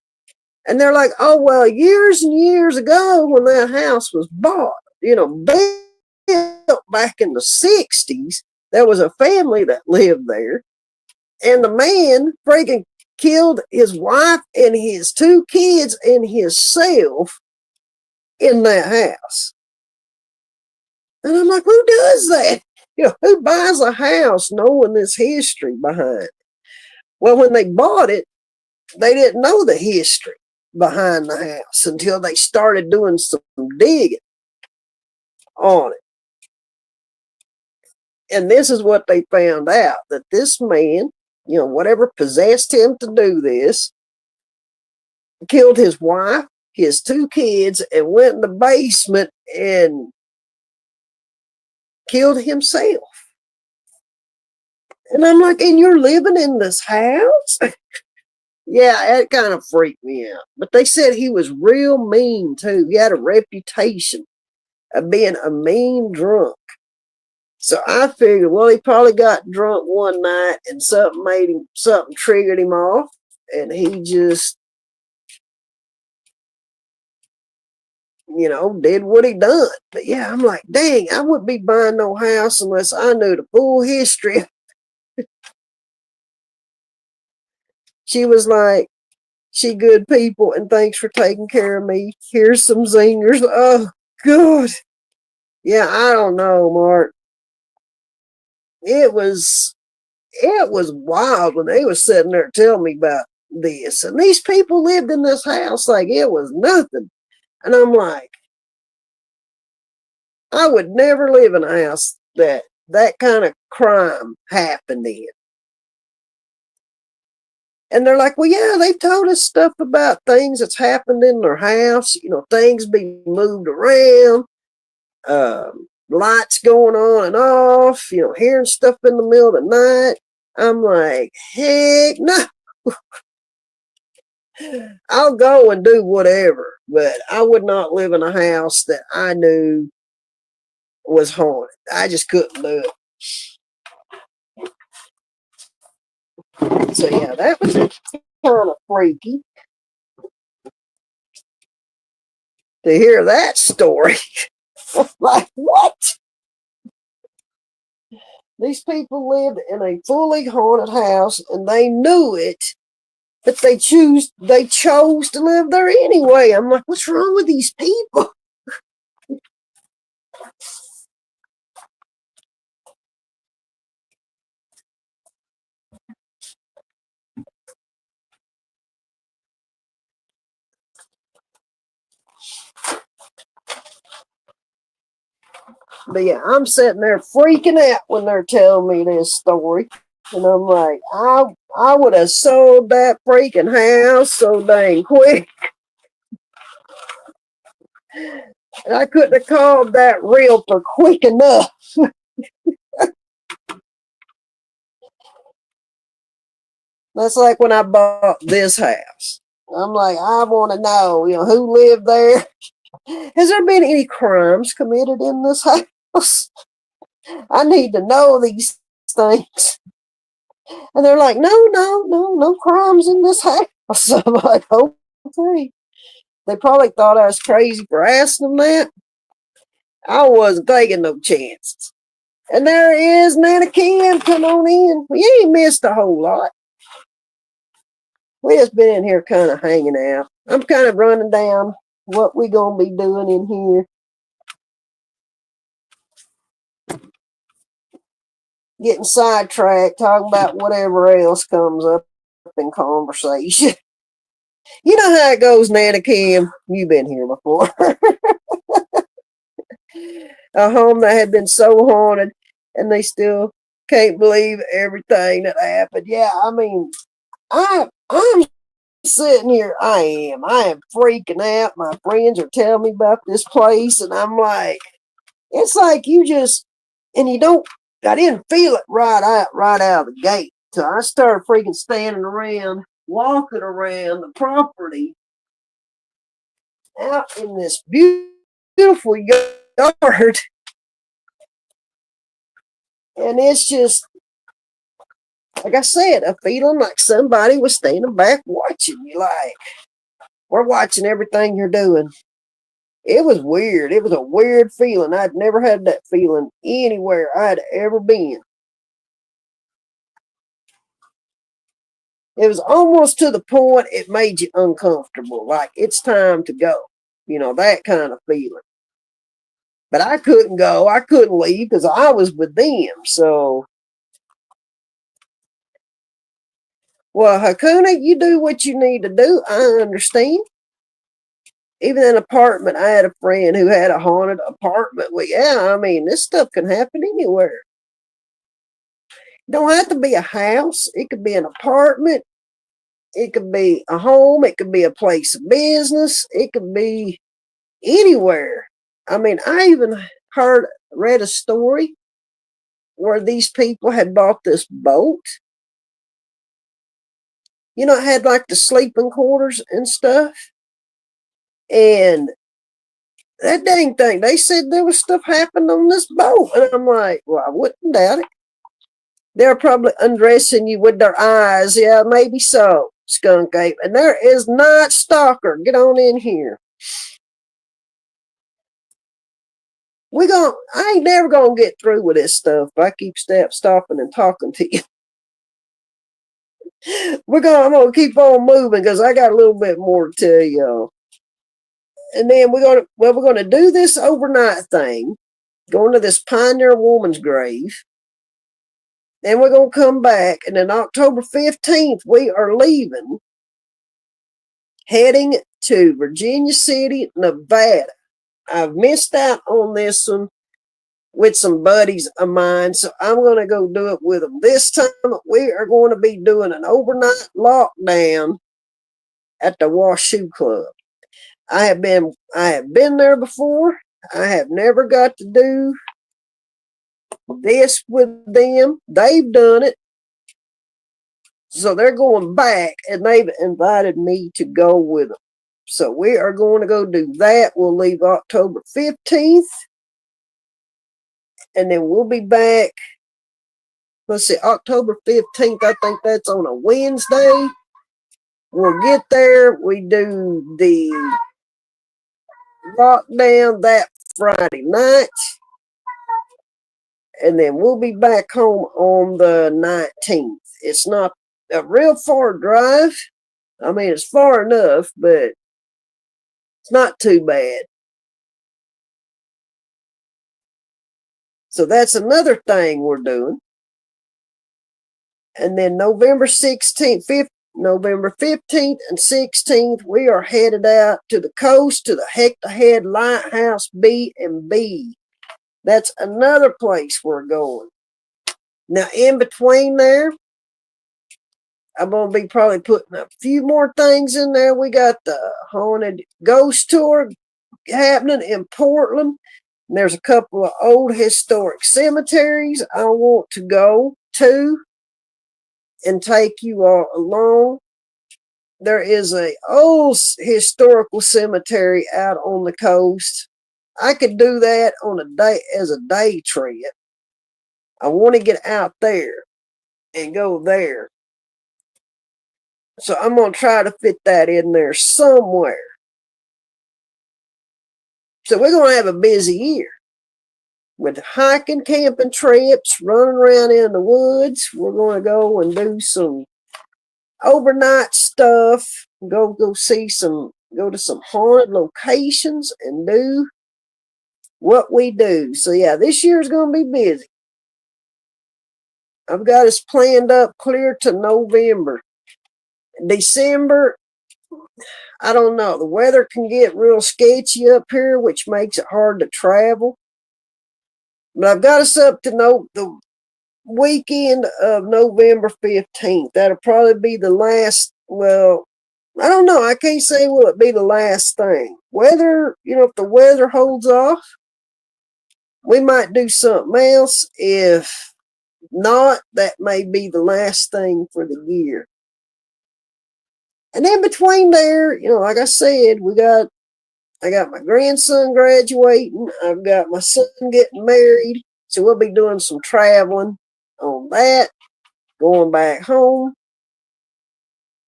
S4: And they're like, oh, well, years and years ago when that house was bought, built back in the 60s, there was a family that lived there. And the man freaking killed his wife and his two kids and himself in that house. And I'm like, who does that? Who buys a house knowing this history behind it? Well, when they bought it, they didn't know the history behind the house until they started doing some digging on it. And this is what they found out, that this man, whatever possessed him to do this, killed his wife, his two kids, and went in the basement and killed himself. And I'm like, and you're living in this house? Yeah, it kind of freaked me out. But they said he was real mean, too. He had a reputation of being a mean drunk. So I figured, well, he probably got drunk one night and something triggered him off. And he just, did what he done. But yeah, I'm like, dang, I wouldn't be buying no house unless I knew the full history. She was like, she good people, and thanks for taking care of me. Here's some zingers. Oh, good. Yeah, I don't know, Mark. It was wild when they was sitting there telling me about this. And these people lived in this house like it was nothing. And I'm like, I would never live in a house that kind of crime happened in. And they're like, well, yeah, they've told us stuff about things that's happened in their house. Things being moved around, lights going on and off, hearing stuff in the middle of the night. I'm like, heck no. I'll go and do whatever, but I would not live in a house that I knew was haunted. I just couldn't do it. So yeah, that was kind of freaky to hear that story. Like, what? These people lived in a fully haunted house and they knew it, but they chose to live there anyway. I'm like, what's wrong with these people? But yeah, I'm sitting there freaking out when they're telling me this story. And I'm like, I would have sold that freaking house so dang quick. And I couldn't have called that realtor quick enough. That's like when I bought this house. I'm like, I want to know, who lived there. Has there been any crimes committed in this house? I need to know these things. And they're like, no crimes in this house. So I'm like, okay. They probably thought I was crazy for asking them that. I wasn't taking no chances. And there is Nana Kim. Come on in. We ain't missed a whole lot. We just been in here kind of hanging out. I'm kind of running down what we gonna be doing in here. Getting sidetracked, talking about whatever else comes up in conversation. You know how it goes, Nana Kim. You've been here before. A home that had been so haunted, and they still can't believe everything that happened. Yeah, I mean, I'm sitting here. I am freaking out. My friends are telling me about this place, and I'm like, it's like you just, and you don't. I didn't feel it right out of the gate. So I started freaking standing around, walking around the property, out in this beautiful yard, and it's just, like I said, a feeling like somebody was standing back watching you. Like, we're watching everything you're doing. It was weird. It was a weird feeling. I'd never had that feeling anywhere I'd ever been. It was almost to the point it made you uncomfortable, like it's time to go. That kind of feeling. But I couldn't go. I couldn't leave because I was with them. So, well, Hakuna, you do what you need to do. I understand. Even an apartment, I had a friend who had a haunted apartment. Well, yeah, I mean, this stuff can happen anywhere. It don't have to be a house. It could be an apartment. It could be a home. It could be a place of business. It could be anywhere. I mean, I even read a story where these people had bought this boat. It had like the sleeping quarters and stuff. And that dang thing, they said there was stuff happened on this boat. And I'm like, well, I wouldn't doubt it. They're probably undressing you with their eyes. Yeah, maybe so, Skunk Ape. And there is not Stalker. Get on in here. I ain't never gonna get through with this stuff if I keep stopping and talking to you. I'm gonna keep on moving because I got a little bit more to tell y'all. And then we're gonna do this overnight thing, going to this Pioneer woman's grave. Then we're gonna come back, and then October 15th, we are leaving, heading to Virginia City, Nevada. I've missed out on this one with some buddies of mine, so I'm going to go do it with them. This time, we are going to be doing an overnight lockdown at the Washoe Club. I have been there before. I have never got to do this with them. They've done it. So they're going back, and they've invited me to go with them. So we are going to go do that. We'll leave October 15th. And then we'll be back. Let's see, October 15th. I think that's on a Wednesday. We'll get there. We do the lockdown that Friday night. And then we'll be back home on the 19th. It's not a real far drive. I mean, it's far enough, but it's not too bad. So that's another thing we're doing. And then November 15th and 16th, we are headed out to the coast to the Hector Head Lighthouse B&B. That's another place we're going. Now, in between there, I'm going to be probably putting a few more things in there. We got the haunted ghost tour happening in Portland. And there's a couple of old historic cemeteries I want to go to and take you all along. There is a old historical cemetery out on the coast. I could do that on a day as a day trip. I want to get out there and go there. So I'm going to try to fit that in there somewhere. So we're going to have a busy year with hiking, camping trips, running around in the woods. We're going to go and do some overnight stuff. Go to some haunted locations and do what we do. So yeah, this year's going to be busy. I've got us planned up clear to November. December, I don't know. The weather can get real sketchy up here, which makes it hard to travel. But I've got us up to the weekend of November 15th. That'll probably be the last, well, I don't know. I can't say will it be the last thing. Weather, if the weather holds off, we might do something else. If not, that may be the last thing for the year. And in between there, like I said, I got my grandson graduating. I've got my son getting married. So we'll be doing some traveling on that, going back home.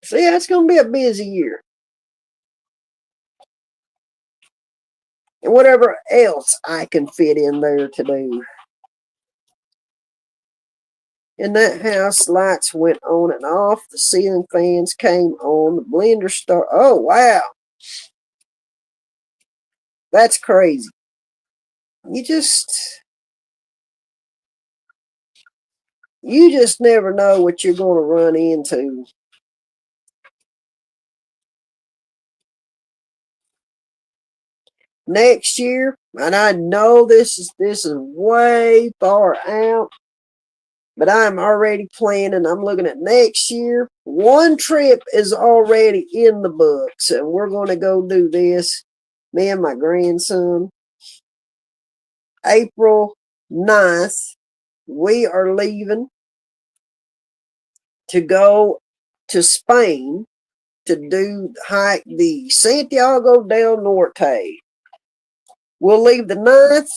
S4: So yeah, it's going to be a busy year. And whatever else I can fit in there to do. In that house, lights went on and off. The ceiling fans came on. The blender started. Oh, wow. That's crazy. You just never know what you're going to run into. Next year, and I know this is way far out, but I'm already planning. I'm looking at next year. One trip is already in the books, and we're going to go do this. Me and my grandson. April 9th, we are leaving to go to Spain to hike the Santiago del Norte. We'll leave the 9th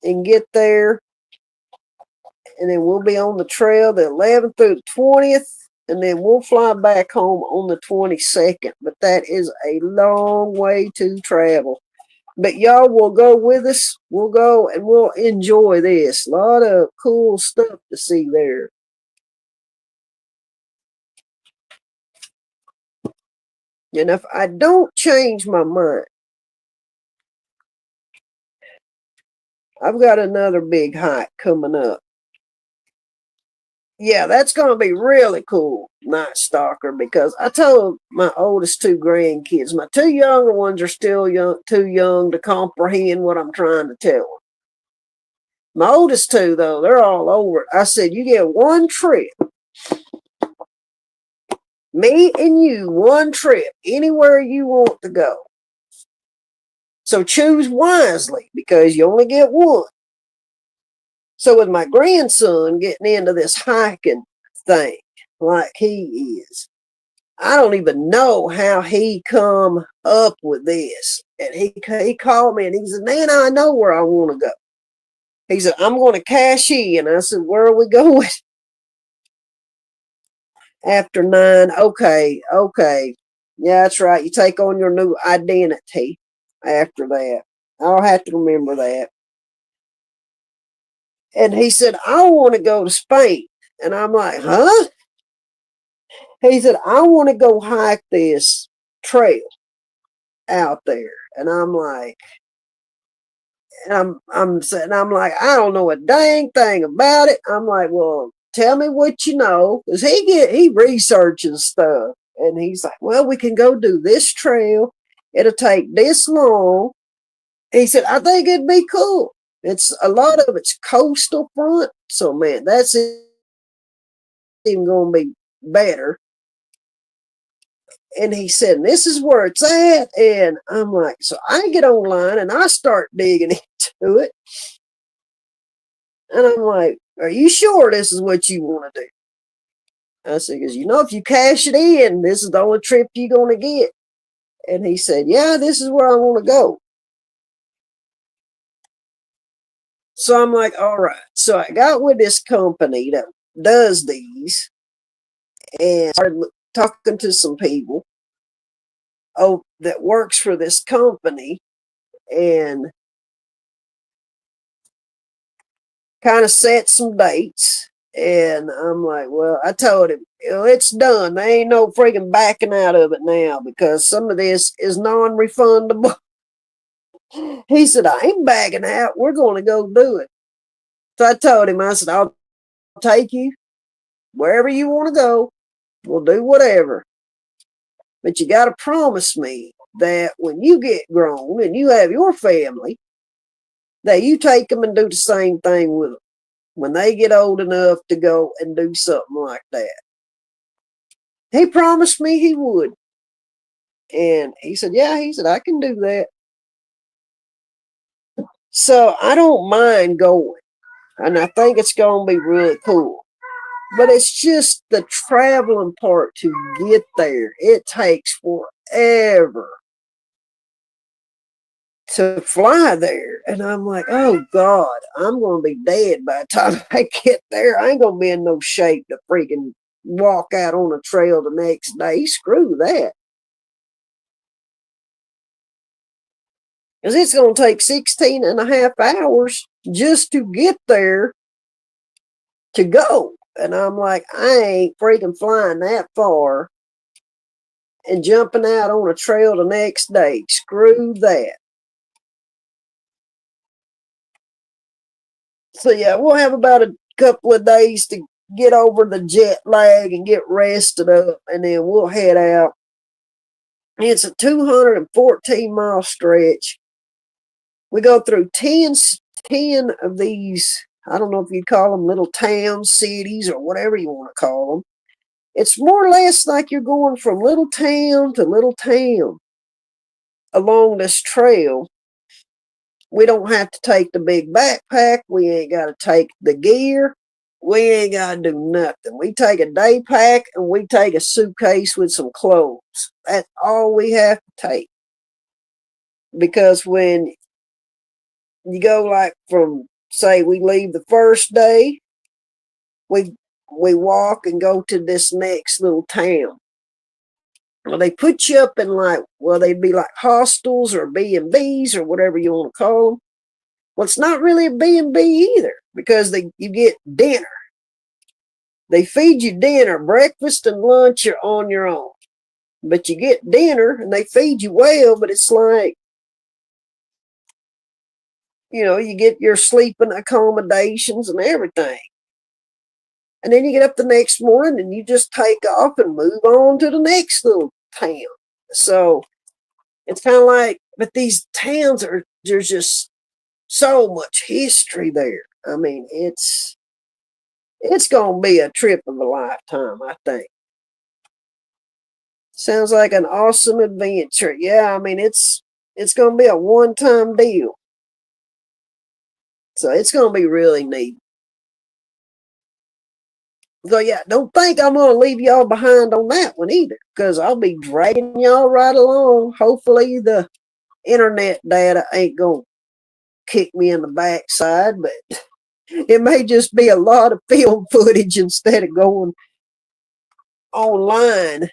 S4: and get there, and then we'll be on the trail the 11th through the 20th, and then we'll fly back home on the 22nd. But that is a long way to travel. But y'all will go with us. We'll go and we'll enjoy this. A lot of cool stuff to see there. And if I don't change my mind, I've got another big hike coming up. Yeah, that's going to be really cool, Night Stalker, because I told my oldest two grandkids, my two younger ones are still too young to comprehend what I'm trying to tell them. My oldest two, though, they're all over it. I said, you get one trip. Me and you, one trip, anywhere you want to go. So choose wisely, because you only get one. So with my grandson getting into this hiking thing like he is, I don't even know how he come up with this. And he called me and he said, Nana, I know where I want to go. He said, I'm going to Cashy. And I said, where are we going? After 9, okay. Yeah, that's right. You take on your new identity after that. I'll have to remember that. And he said, I want to go to Spain. And I'm like, huh? He said, I want to go hike this trail out there. And I'm like, I'm like, I don't know a dang thing about it. I'm like, well, tell me what you know. Because he researches stuff. And he's like, well, we can go do this trail. It'll take this long. He said, I think it'd be cool. It's a lot of it's coastal front So, man, that's even going to be better. And he said, this is where it's at. And I'm like, so I get online and I start digging into it. And I'm like, are you sure this is what you want to do? I said, because if you cash it in, this is the only trip you're going to get. And he said, yeah, this is where I want to go. So I'm like, all right. So I got with this company that does these and started talking to some people that works for this company and kind of set some dates. And I'm like, well, I told him, it's done. There ain't no freaking backing out of it now because some of this is non-refundable. He said, I ain't backing out. We're going to go do it. So I told him, I said, I'll take you wherever you want to go. We'll do whatever. But you got to promise me that when you get grown and you have your family, that you take them and do the same thing with them when they get old enough to go and do something like that. He promised me he would. And he said, yeah, he said, I can do that. So I don't mind going. And I think it's going to be really cool. But it's just the traveling part to get there. It takes forever to fly there. And I'm like, oh, God, I'm going to be dead by the time I get there. I ain't going to be in no shape to freaking walk out on a trail the next day. Screw that. Because it's going to take 16 and a half hours just to get there to go. And I'm like, I ain't freaking flying that far and jumping out on a trail the next day. Screw that. So, yeah, we'll have about a couple of days to get over the jet lag and get rested up, and then we'll head out. It's a 214-mile stretch. We go through 10 of these, I don't know if you'd call them little towns, cities, or whatever you want to call them. It's more or less like you're going from little town to little town along this trail. We don't have to take the big backpack. We ain't got to take the gear. We ain't got to do nothing. We take a day pack and we take a suitcase with some clothes. That's all we have to take. Because when you go like from, say, we leave the first day, we walk and go to this next little town. Well, they put you up in they'd be like hostels or B&Bs or whatever you want to call them. Well, it's not really a B&B either because you get dinner. They feed you dinner, breakfast and lunch are on your own. But you get dinner and they feed you well, but it's like, you get your sleeping accommodations and everything. And then you get up the next morning and you just take off and move on to the next little town. So it's kind of like, but these towns there's just so much history there. I mean, it's going to be a trip of a lifetime, I think. Sounds like an awesome adventure. Yeah, I mean, it's going to be a one-time deal. So it's going to be really neat. So, yeah, don't think I'm going to leave y'all behind on that one either, because I'll be dragging y'all right along. Hopefully the internet data ain't going to kick me in the backside, but it may just be a lot of film footage instead of going online.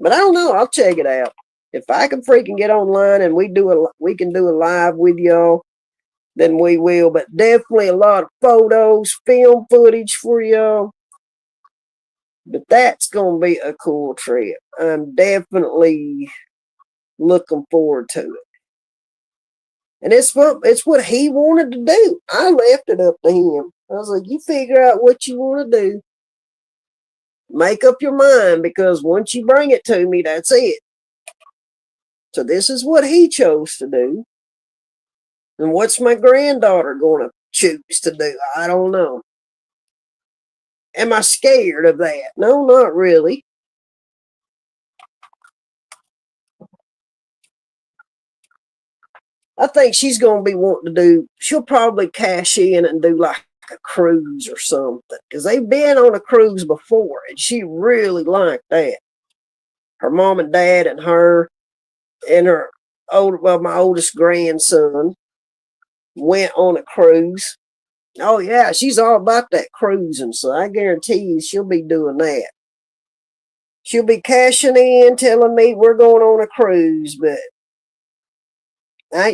S4: But I don't know. I'll check it out. If I can freaking get online and we can do a live with y'all, then we will. But definitely a lot of photos, film footage for y'all. But that's going to be a cool trip. I'm definitely looking forward to it. And it's what he wanted to do. I left it up to him. I was like, you figure out what you want to do. Make up your mind, because once you bring it to me, that's it. So this is what he chose to do. And what's my granddaughter going to choose to do. I don't know. Am I scared of that? No, not really. I think she's going to be wanting to do, she'll probably cash in and do like a cruise or something. Because they've been on a cruise before and she really liked that. Her mom and dad and her and my oldest grandson went on a cruise. Oh, yeah, she's all about that cruising. So I guarantee you she'll be doing that. She'll be cashing in, telling me we're going on a cruise, but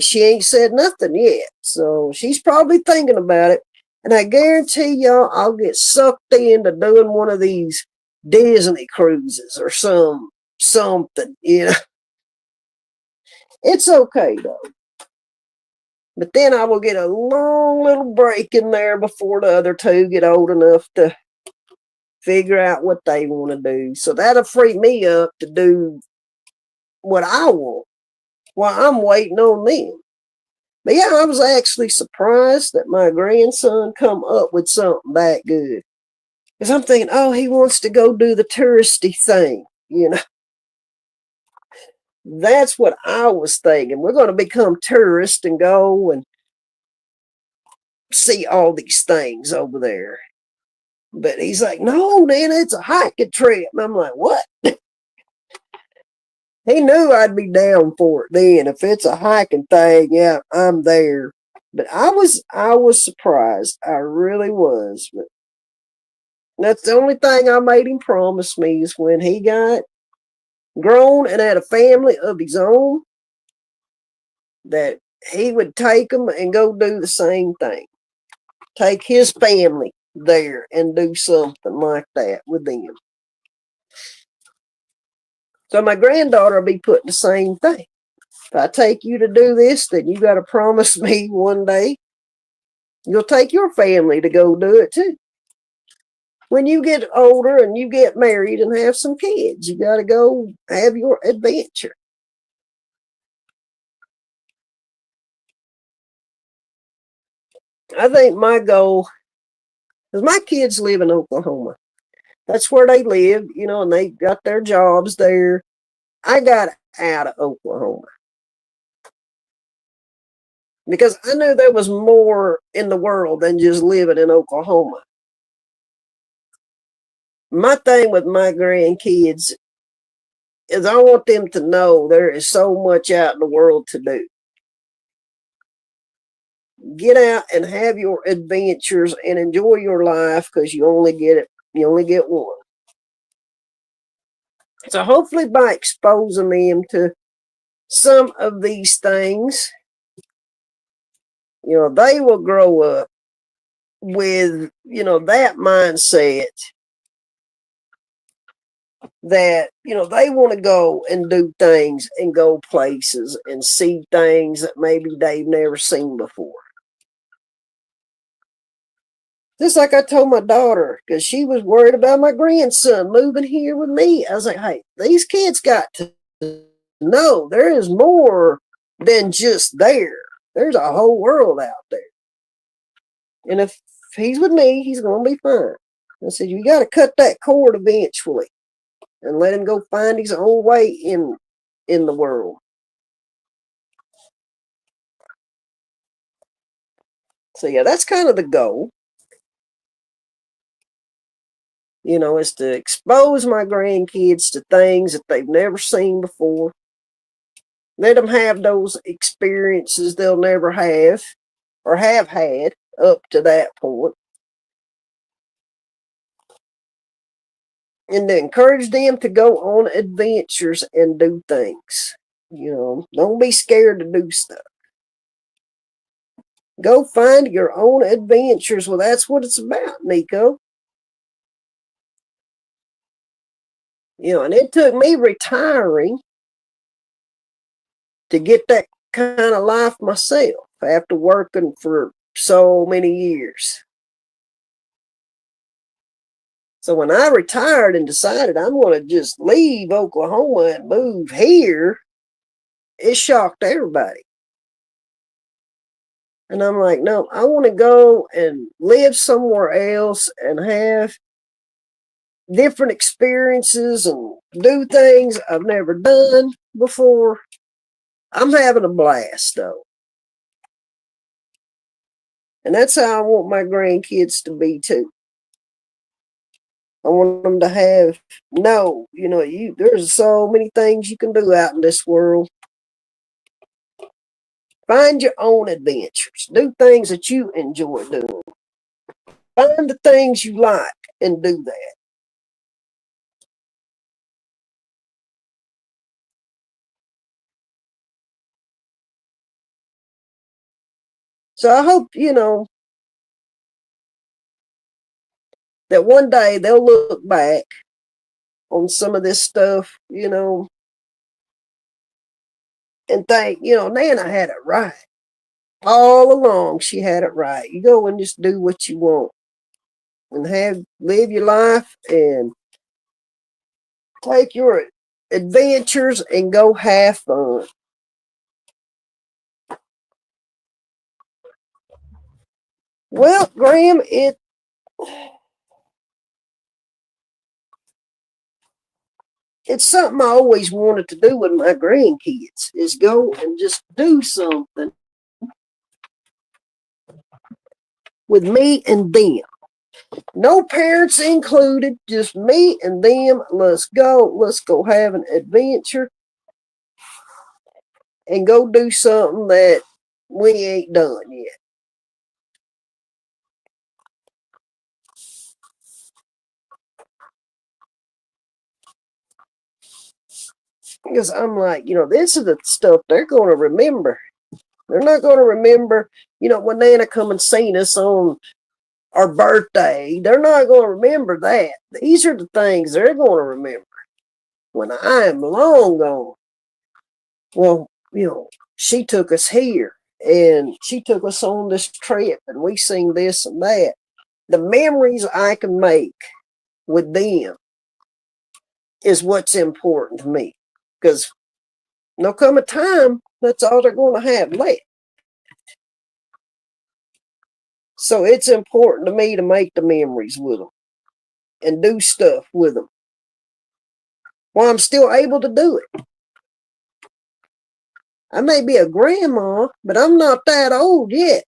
S4: she ain't said nothing yet. So she's probably thinking about it. And I guarantee y'all I'll get sucked into doing one of these Disney cruises or something, you know. It's okay though. But then I will get a long little break in there before the other two get old enough to figure out what they want to do. So that'll free me up to do what I want while I'm waiting on them. But yeah, I was actually surprised that my grandson come up with something that good. Because I'm thinking, oh, he wants to go do the touristy thing, you know. That's what I was thinking. We're going to become tourists and go and see all these things over there. But he's like, no, Nana, it's a hiking trip. And I'm like, what? He knew I'd be down for it then. If it's a hiking thing, yeah, I'm there. But I was surprised. I really was. But that's the only thing I made him promise me is when he got grown and had a family of his own, that he would take them and go do the same thing. Take his family there and do something like that with them. So my granddaughter will be putting the same thing. If I take you to do this, then you got to promise me one day you'll take your family to go do it too. When you get older and you get married and have some kids, you got to go have your adventure. I think my goal, because my kids live in Oklahoma. That's where they live, you know, and they got their jobs there. I got out of Oklahoma because I knew there was more in the world than just living in Oklahoma. My thing with my grandkids is I want them to know there is so much out in the world to do. Get out and have your adventures and enjoy your life because you only get one. So hopefully by exposing them to some of these things, you know, they will grow up with, you know, that mindset that, you know, they want to go and do things and go places and see things that maybe they've never seen before. Just like I told my daughter, because she was worried about my grandson moving here with me. I was like, hey, these kids got to know there is more than just there. There's a whole world out there. And if he's with me, he's going to be fine. I said, you got to cut that cord eventually and let him go find his own way in the world. So yeah, that's kind of the goal. You know, is to expose my grandkids to things that they've never seen before. Let them have those experiences they'll never have or have had up to that point. And to encourage them to go on adventures and do things. You know, don't be scared to do stuff. Go find your own adventures. Well, that's what it's about, Nico. You know, and it took me retiring to get that kind of life myself after working for so many years. So when I retired and decided I'm going to just leave Oklahoma and move here, it shocked everybody. And I'm like, no, I want to go and live somewhere else and have different experiences and do things I've never done before. I'm having a blast though. And that's how I want my grandkids to be too. I want them to have there's so many things you can do out in this world. Find your own adventures. Do things that you enjoy doing. Find the things you like and do that. So I hope, that one day they'll look back on some of this stuff, and think, Nana had it right. All along, she had it right. You go and just do what you want and live your life and take your adventures and go have fun. Well, Graham, it's something I always wanted to do with my grandkids is go and just do something with me and them. No parents included, just me and them. Let's go have an adventure and go do something that we ain't done yet. Because I'm like, this is the stuff they're going to remember. They're not going to remember, when Nana come and seen us on our birthday. They're not going to remember that. These are the things they're going to remember when I am long gone. Well, she took us here and she took us on this trip and we seen this and that. The memories I can make with them is what's important to me. Because there'll come a time that's all they're going to have left. So it's important to me to make the memories with them and do stuff with them while I'm still able to do it. I may be a grandma, but I'm not that old yet.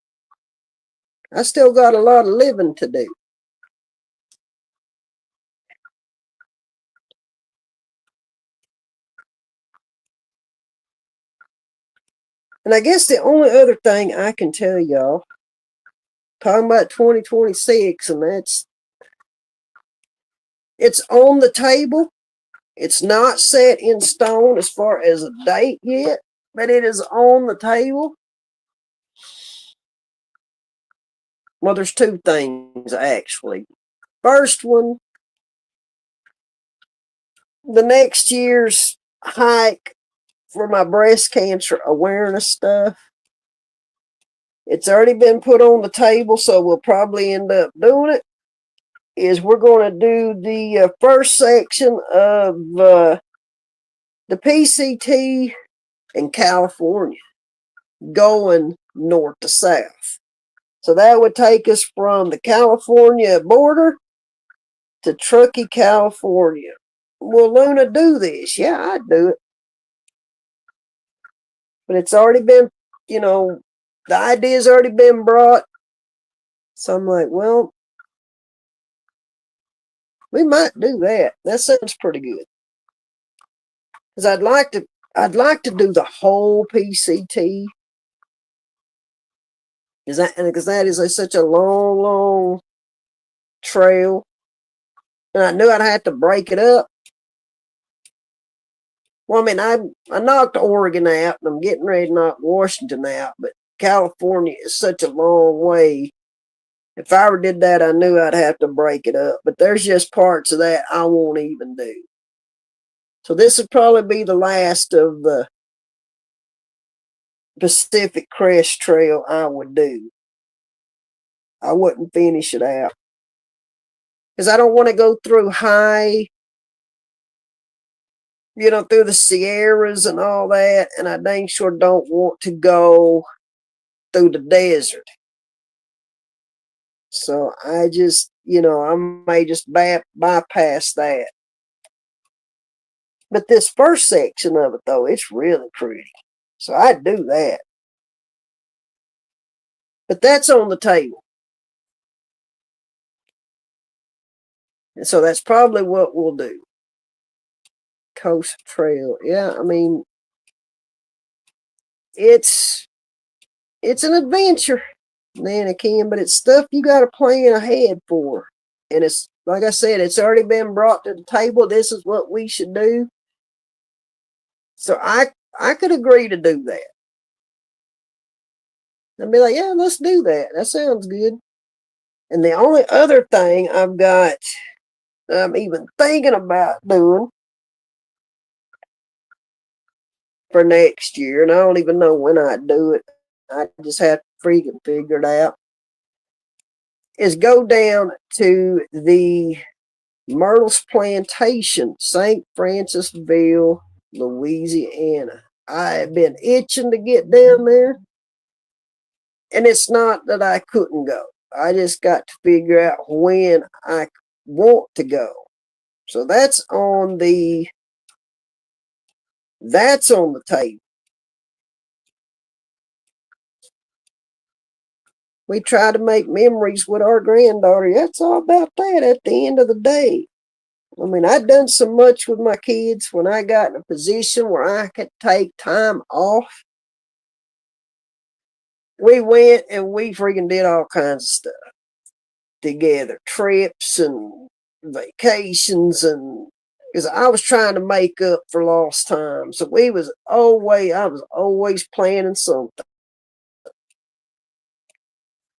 S4: I still got a lot of living to do. And I guess the only other thing I can tell y'all, talking about 2026, and it's on the table. It's not set in stone as far as a date yet, but it is on the table. Well, there's two things, actually. First one, the next year's hike for my breast cancer awareness stuff. It's already been put on the table, so we'll probably end up doing it. Is we're going to do the first section of the PCT in California, going north to south. So that would take us from the California border to Truckee, California. Will Luna do this? Yeah, I'd do it. But it's already been, the idea's already been brought. So I'm like, well, we might do that. That sounds pretty good. Because I'd like to do the whole PCT. Because that is such a long, long trail. And I knew I'd have to break it up. Well, I mean, I knocked Oregon out, and I'm getting ready to knock Washington out, but California is such a long way. If I ever did that, I knew I'd have to break it up. But there's just parts of that I won't even do. So this would probably be the last of the Pacific Crest Trail I would do. I wouldn't finish it out. Because I don't want to go through high, through the Sierras and all that. And I dang sure don't want to go through the desert. So I just, I may just bypass that. But this first section of it, though, it's really pretty. So I'd do that. But that's on the table. And so that's probably what we'll do. Coast Trail. Yeah, I mean, it's an adventure, then again, but it's stuff you got to plan ahead for. And it's, like I said, it's already been brought to the table. This is what we should do. So I could agree to do that. I'd be like, yeah, let's do that. That sounds good. And the only other thing I've got, I'm even thinking about doing for next year, and I don't even know when I'd do it. I just have to freaking figure it out. Is go down to the Myrtles Plantation, St. Francisville, Louisiana. I have been itching to get down there. And it's not that I couldn't go. I just got to figure out when I want to go. So that's on the table. We try to make memories with our granddaughter. That's all about that at the end of the day. I mean, I've done so much with my kids when I got in a position where I could take time off. We went and we freaking did all kinds of stuff together, trips and vacations, and because I was trying to make up for lost time. So I was always planning something.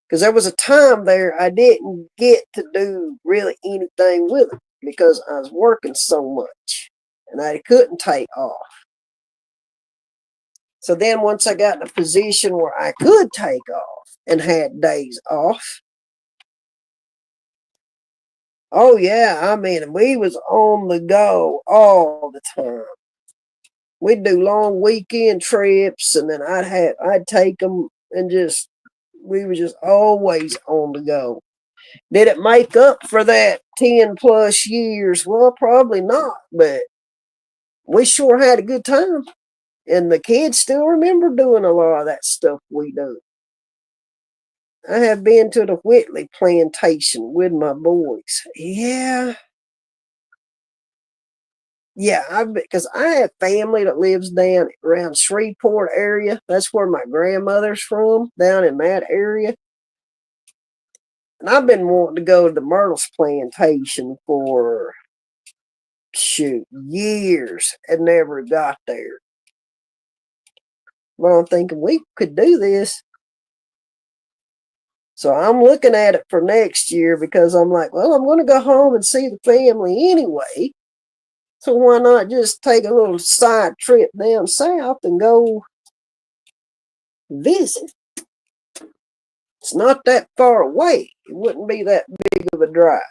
S4: Because there was a time there I didn't get to do really anything with it because I was working so much and I couldn't take off. So then once I got in a position where I could take off and had days off, oh yeah, I mean, we was on the go all the time. We'd do long weekend trips, and then I'd take them, and we were just always on the go. Did it make up for that 10 plus years? Well, probably not, but we sure had a good time. And the kids still remember doing a lot of that stuff we do. I have been to the Whitley Plantation with my boys. Yeah, because I have family that lives down around Shreveport area. That's where my grandmother's from, down in that area. And I've been wanting to go to the Myrtles Plantation for, years and never got there. But I'm thinking we could do this. So I'm looking at it for next year because I'm like, well, I'm going to go home and see the family anyway. So why not just take a little side trip down south and go visit? It's not that far away. It wouldn't be that big of a drive.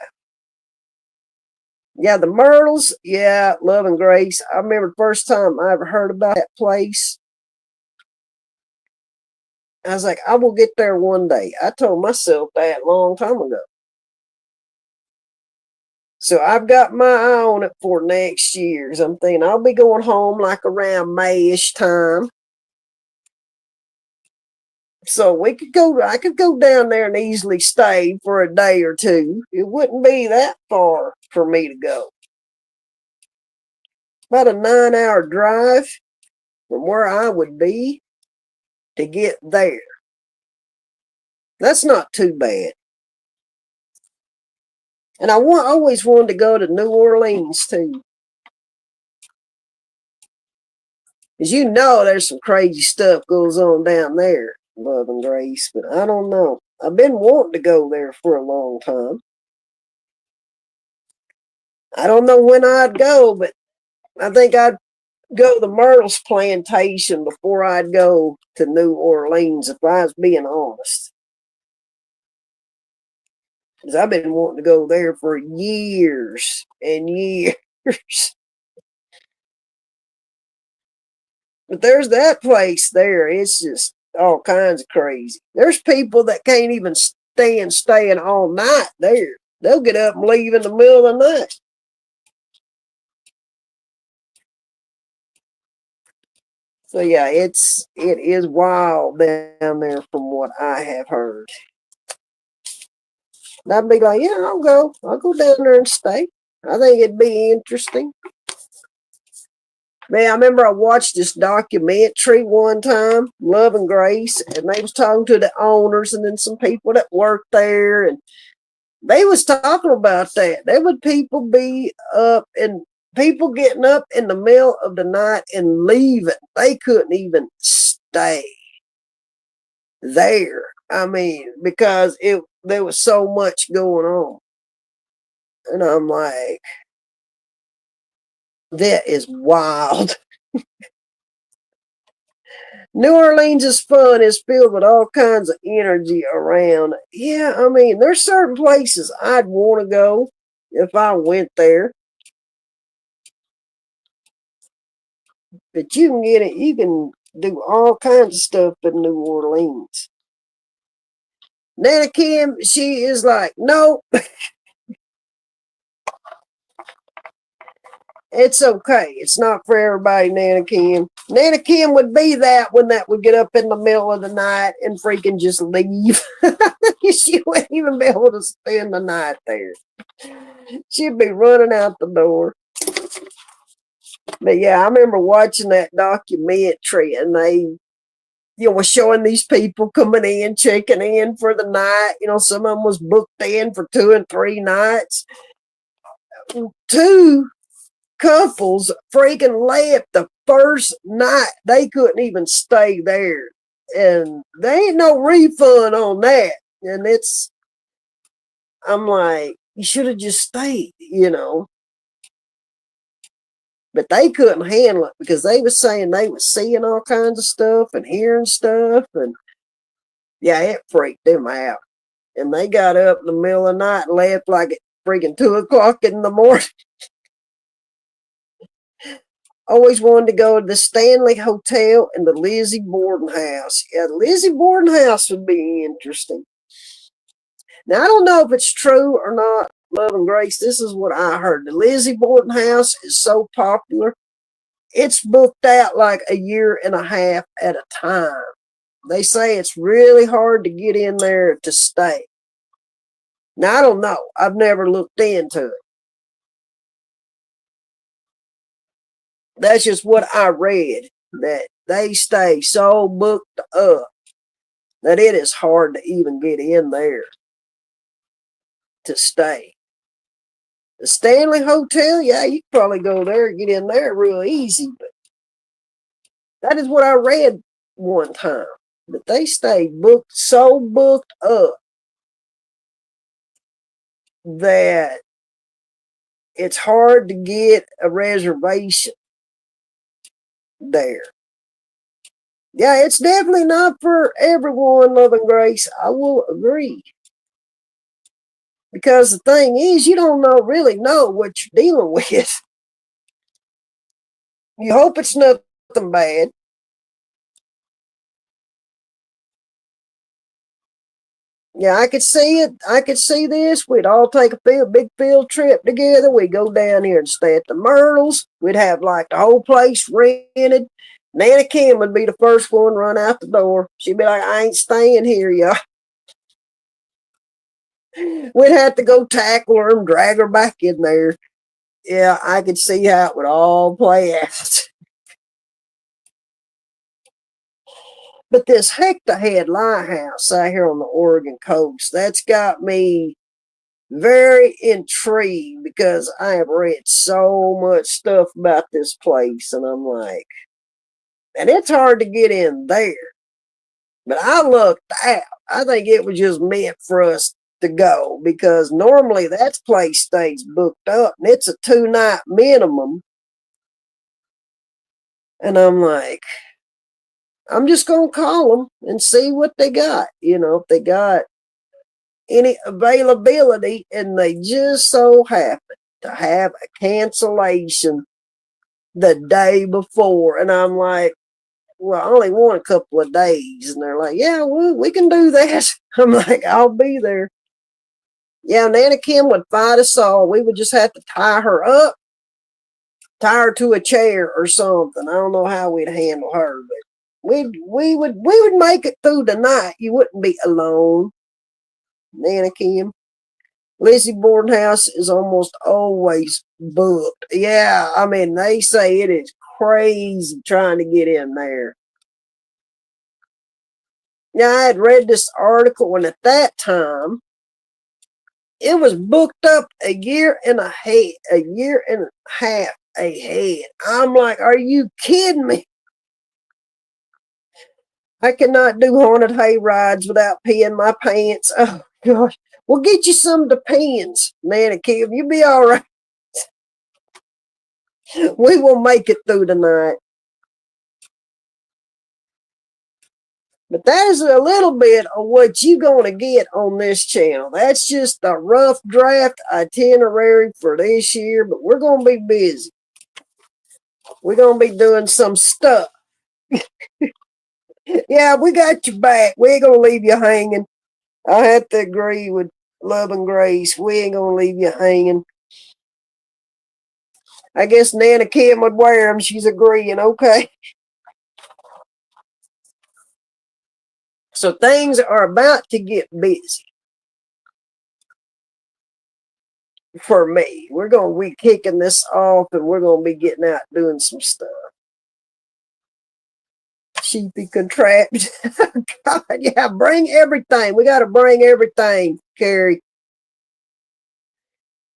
S4: Yeah, the Myrtles, yeah, Love and Grace. I remember the first time I ever heard about that place. I was like, I will get there one day. I told myself that a long time ago. So I've got my eye on it for next year. I'm thinking I'll be going home like around May-ish time. So I could go down there and easily stay for a day or two. It wouldn't be that far for me to go. About a 9-hour drive from where I would be to get there. That's not too bad. And I always wanted to go to New Orleans too. As you know, there's some crazy stuff goes on down there, Love and Grace, but I don't know. I've been wanting to go there for a long time. I don't know when I'd go, but I think I'd go to the Myrtles Plantation before I'd go to New Orleans, if I was being honest. Because I've been wanting to go there for years and years. But there's that place there. It's just all kinds of crazy. There's people that can't even stand staying all night there. They'll get up and leave in the middle of the night. So yeah, it is wild down there from what I have heard. And I'd be like, yeah, I'll go down there and stay. I think it'd be interesting. Man, I remember I watched this documentary one time, Love and Grace, and they was talking to the owners and then some people that worked there, and they was talking about that. There would people be up and people getting up in the middle of the night and leaving. They couldn't even stay there. I mean, because there was so much going on. And I'm like, that is wild. New Orleans is fun. It's filled with all kinds of energy around. Yeah, I mean, there's certain places I'd want to go if I went there. But you can get it. You can do all kinds of stuff in New Orleans. Nana Kim, she is like, nope. It's okay. It's not for everybody, Nana Kim. Nana Kim would be that one that would get up in the middle of the night and freaking just leave. She wouldn't even be able to spend the night there. She'd be running out the door. But yeah, I remember watching that documentary, and they, were showing these people coming in, checking in for the night. Some of them was booked in for 2 and 3 nights. 2 couples freaking left the first night. They couldn't even stay there, and there ain't no refund on that. And I'm like, you should have just stayed, but they couldn't handle it because they was saying they was seeing all kinds of stuff and hearing stuff, and yeah, it freaked them out. And they got up in the middle of the night and left like at freaking 2 o'clock in the morning. Always wanted to go to the Stanley Hotel and the Lizzie Borden House. Yeah, the Lizzie Borden House would be interesting. Now, I don't know if it's true or not, Love and Grace. This is what I heard. The Lizzie Borden House is so popular, it's booked out like a year and a half at a time. They say it's really hard to get in there to stay. Now, I don't know. I've never looked into it. That's just what I read, that they stay so booked up that it is hard to even get in there to stay. The Stanley Hotel, yeah, you can probably go there and get in there real easy, but that is what I read one time, that they stay so booked up that it's hard to get a reservation there. Yeah, it's definitely not for everyone, Love and Grace. I will agree. Because the thing is, you don't really know what you're dealing with. You hope it's nothing bad. Yeah, I could see it. I could see this. We'd all take a big field trip together. We'd go down here and stay at the Myrtles. We'd have like the whole place rented. Nana Kim would be the first one run out the door. She'd be like, I ain't staying here, y'all. We'd have to go tackle her and drag her back in there. Yeah, I could see how it would all play out. But this Hector Head Lighthouse out here on the Oregon coast, that's got me very intrigued because I have read so much stuff about this place, and I'm like, and it's hard to get in there. But I looked out. I think it was just meant for us to go because normally that place stays booked up, and it's a 2-night minimum. And I'm like, I'm just going to call them and see what they got. If they got any availability, and they just so happen to have a cancellation the day before. And I'm like, well, I only want a couple of days. And they're like, yeah, we can do that. I'm like, I'll be there. Yeah, Nana Kim would fight us all. We would just have to tie her up, tie her to a chair or something. I don't know how we'd handle her, but we would make it through the night. You wouldn't be alone, Nana Kim. Lizzie Borden house is almost always booked. Yeah, I mean, they say it is crazy trying to get in there. Now, I had read this article, and at that time, it was booked up a year and a half ahead. I'm like, are you kidding me? I cannot do haunted hay rides without peeing my pants. Oh, gosh. We'll get you some Depends, Nana Kim. You'll be all right. We will make it through the night. But that is a little bit of what you're going to get on this channel. That's just a rough draft itinerary for this year, but we're going to be busy. We're going to be doing some stuff. Yeah, we got your back. We ain't going to leave you hanging. I have to agree with Love and Grace. We ain't going to leave you hanging. I guess Nana Kim would wear them. She's agreeing. Okay. So things are about to get busy for me. We're going to be kicking this off, and we're going to be getting out doing some stuff. Sheepy contraption. God, yeah, bring everything. We got to bring everything, Carrie.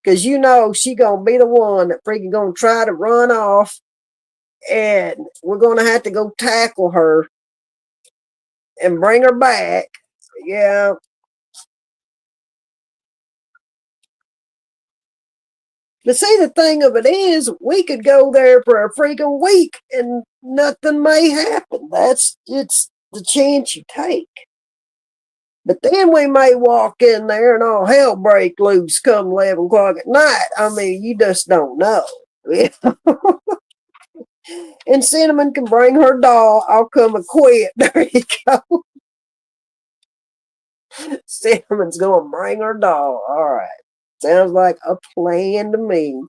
S4: Because you know she going to be the one that freaking going to try to run off, and we're going to have to go tackle her and bring her back. Yeah. But see, the thing of it is, we could go there for a freaking week and nothing may happen. It's the chance you take. But then we may walk in there and all hell break loose come 11 o'clock at night. I mean, you just don't know. And Cinnamon can bring her doll. I'll come equipped. There you go. Cinnamon's going to bring her doll. All right. Sounds like a plan to me.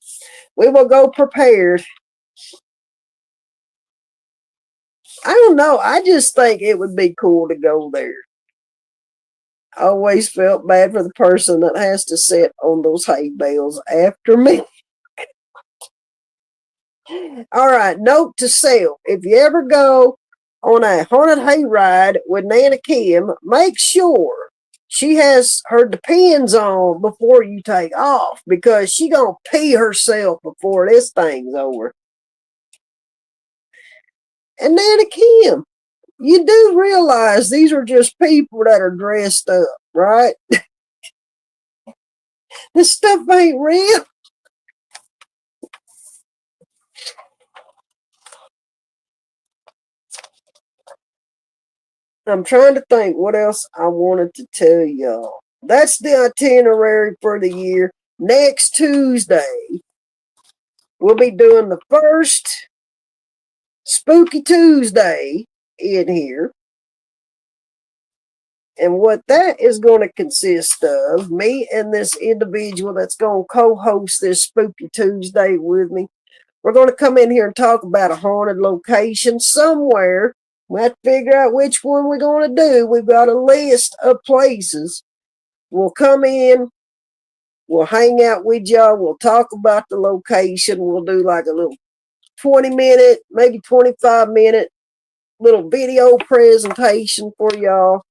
S4: We will go prepared. I don't know. I just think it would be cool to go there. I always felt bad for the person that has to sit on those hay bales after me. All right. Note to self. If you ever go on a haunted hay ride with Nana Kim, make sure she has her Depends on before you take off, because she gonna pee herself before this thing's over. And Nana Kim, you do realize these are just people that are dressed up, right? This stuff ain't real. I'm trying to think what else I wanted to tell y'all. That's the itinerary for the year. Next Tuesday, we'll be doing the first Spooky Tuesday in here. And what that is going to consist of, me and this individual that's going to co-host this Spooky Tuesday with me, we're going to come in here and talk about a haunted location somewhere. We have to figure out which one we're going to do. We've got a list of places. We'll come in. We'll hang out with y'all. We'll talk about the location. We'll do like a little 20-minute, maybe 25-minute little video presentation for y'all.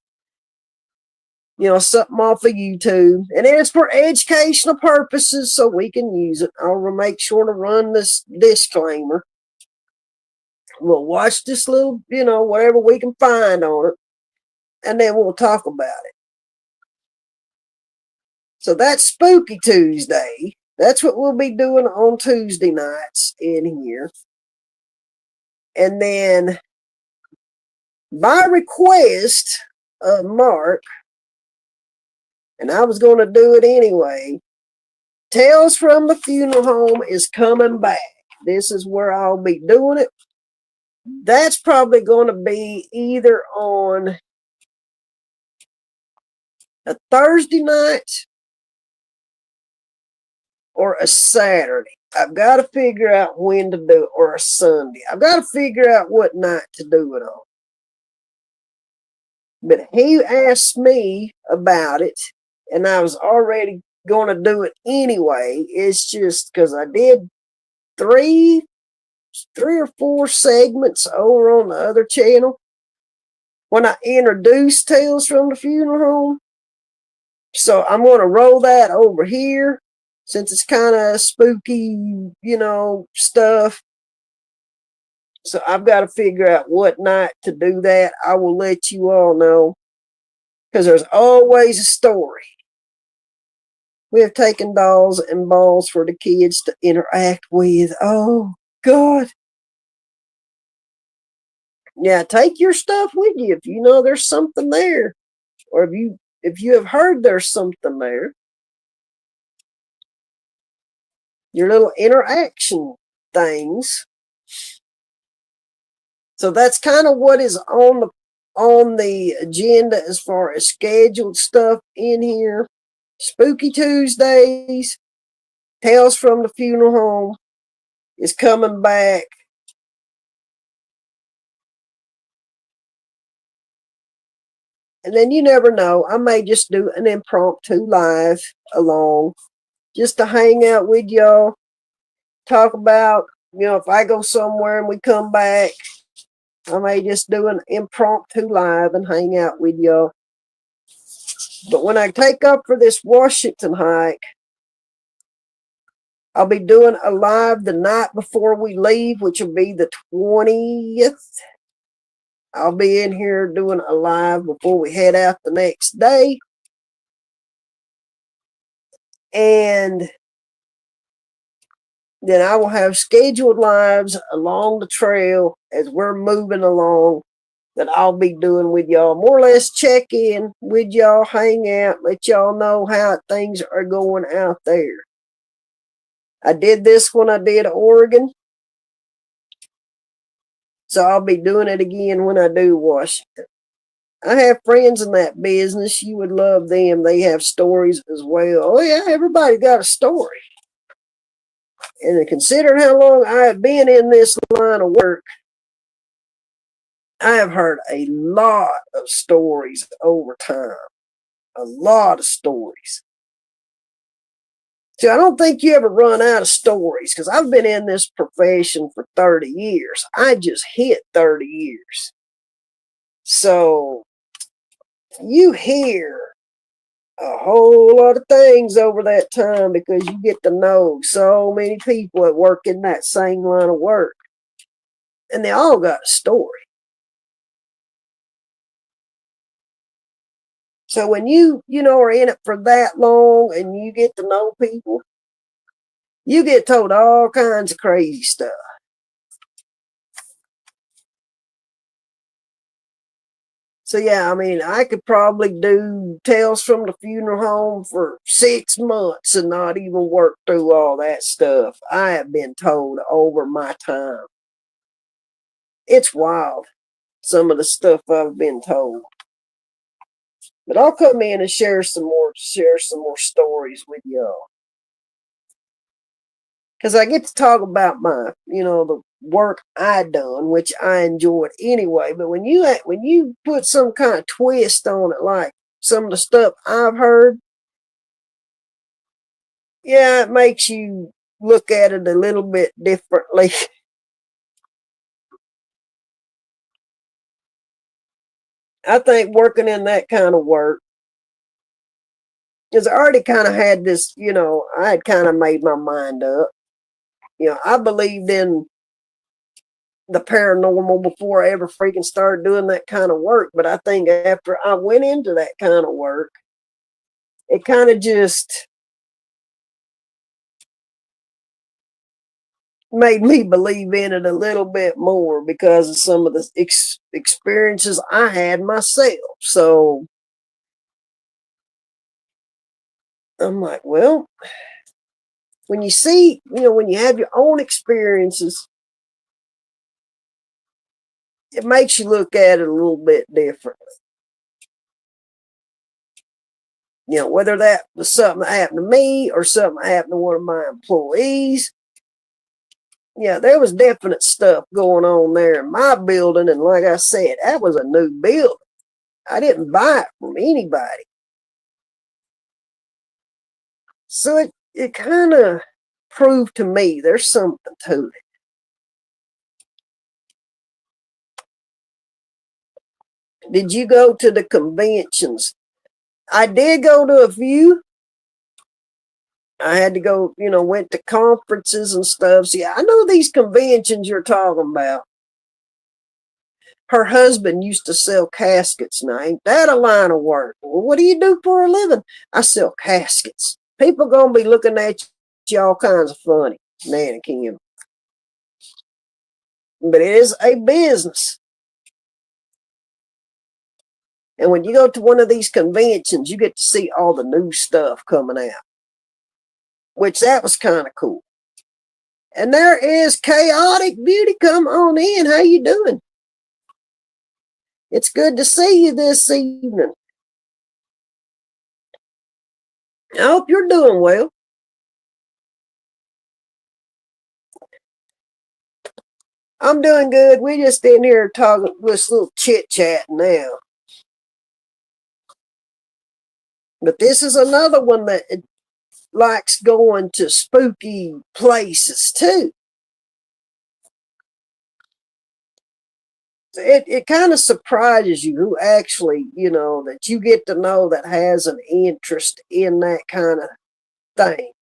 S4: You know, something off of YouTube. And it's for educational purposes, so we can use it. I'll make sure to run this disclaimer. We'll watch this little, whatever we can find on it, and then we'll talk about it. So that's Spooky Tuesday. That's what we'll be doing on Tuesday nights in here. And then, by request of Mark, and I was going to do it anyway, Tales from the Funeral Home is coming back. This is where I'll be doing it. That's probably going to be either on a Thursday night or a Saturday. I've got to figure out when to do it, or a Sunday. I've got to figure out what night to do it on. But he asked me about it, and I was already going to do it anyway. It's just because I did three or four segments over on the other channel when I introduced Tales from the Funeral Home. So I'm going to roll that over here since it's kind of spooky, stuff. So I've got to figure out what night to do that. I will let you all know because there's always a story. We have taken dolls and balls for the kids to interact with. Oh, God. Yeah, take your stuff with you if you know there's something there. Or if you have heard there's something there. Your little interaction things. So that's kind of what is on the agenda as far as scheduled stuff in here. Spooky Tuesdays, Tales from the Funeral Home is coming back. And then you never know, I may just do an impromptu live along just to hang out with y'all, talk about, if I go somewhere and we come back, I may just do an impromptu live and hang out with y'all. But when I take up for this Washington hike, I'll be doing a live the night before we leave, which will be the 20th. I'll be in here doing a live before we head out the next day. And then I will have scheduled lives along the trail as we're moving along that I'll be doing with y'all. More or less check in with y'all, hang out, let y'all know how things are going out there. I did this when I did Oregon. So I'll be doing it again when I do Washington. I have friends in that business. You would love them. They have stories as well. Oh, yeah, everybody got a story. And considering how long I have been in this line of work, I have heard a lot of stories over time. A lot of stories. See, I don't think you ever run out of stories because I've been in this profession for 30 years. I just hit 30 years. So you hear a whole lot of things over that time because you get to know so many people that work in that same line of work. And they all got a story. So when you are in it for that long and you get to know people, you get told all kinds of crazy stuff. So yeah, I mean, I could probably do Tales from the Funeral Home for 6 months and not even work through all that stuff. I have been told over my time. It's wild, some of the stuff I've been told. But I'll come in and share some more stories with y'all. Because I get to talk about my, the work I done, which I enjoyed anyway. But when you put some kind of twist on it, like some of the stuff I've heard, yeah, it makes you look at it a little bit differently. I think working in that kind of work, because I already kind of had this, I had kind of made my mind up. I believed in the paranormal before I ever freaking started doing that kind of work. But I think after I went into that kind of work, it kind of just made me believe in it a little bit more because of some of the experiences I had myself. So I'm like, well, when you see, when you have your own experiences, it makes you look at it a little bit differently. You know, whether that was something that happened to me or something that happened to one of my employees. Yeah, there was definite stuff going on there in my building. And like I said, that was a new building. I didn't buy it from anybody. So it kind of proved to me there's something to it. Did you go to the conventions? I did go to a few. I had to go, you know, went to conferences and stuff. See, I know these conventions you're talking about. Her husband used to sell caskets. Now, ain't that a line of work? Well, what do you do for a living? I sell caskets. People gonna be looking at you all kinds of funny, Nanny Kim. But it is a business. And when you go to one of these conventions, you get to see all the new stuff coming out, which that was kind of cool. And there is Chaotic Beauty. Come on in. How you doing? It's good to see you this evening. I hope you're doing well. I'm doing good. We just in here talking, this little chit chat now. But this is another one that likes going to spooky places too. It kind of surprises you who actually, you know, that you get to know that has an interest in that kind of thing.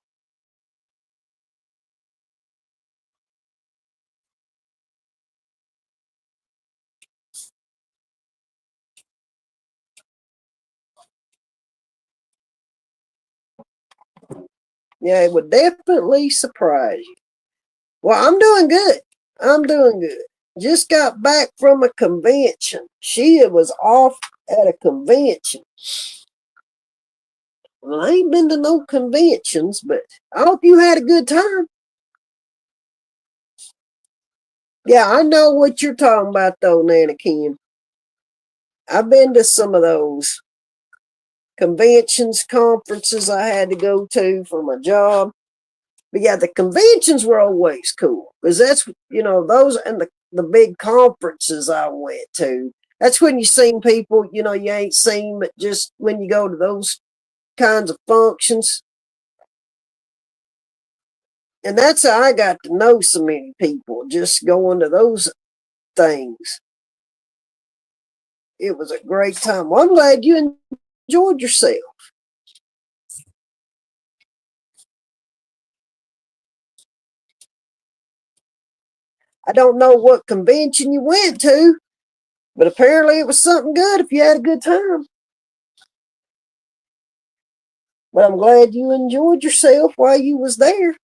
S4: Yeah, it would definitely surprise you. Well, I'm doing good. I'm doing good. Just got back from a convention. She was off at a convention. Well, I ain't been to no conventions, but I hope you had a good time. Yeah, I know what you're talking about, though, Nana Kim. I've been to some of those conventions, conferences I had to go to for my job. But yeah, the conventions were always cool because that's, you know, those and the big conferences I went to. That's when you seen people, you know, you ain't seen, but just when you go to those kinds of functions. And that's how I got to know so many people, just going to those things. It was a great time. Well, I'm glad you enjoyed yourself. I don't know what convention you went to, but apparently it was something good if you had a good time. But I'm glad you enjoyed yourself while you was there.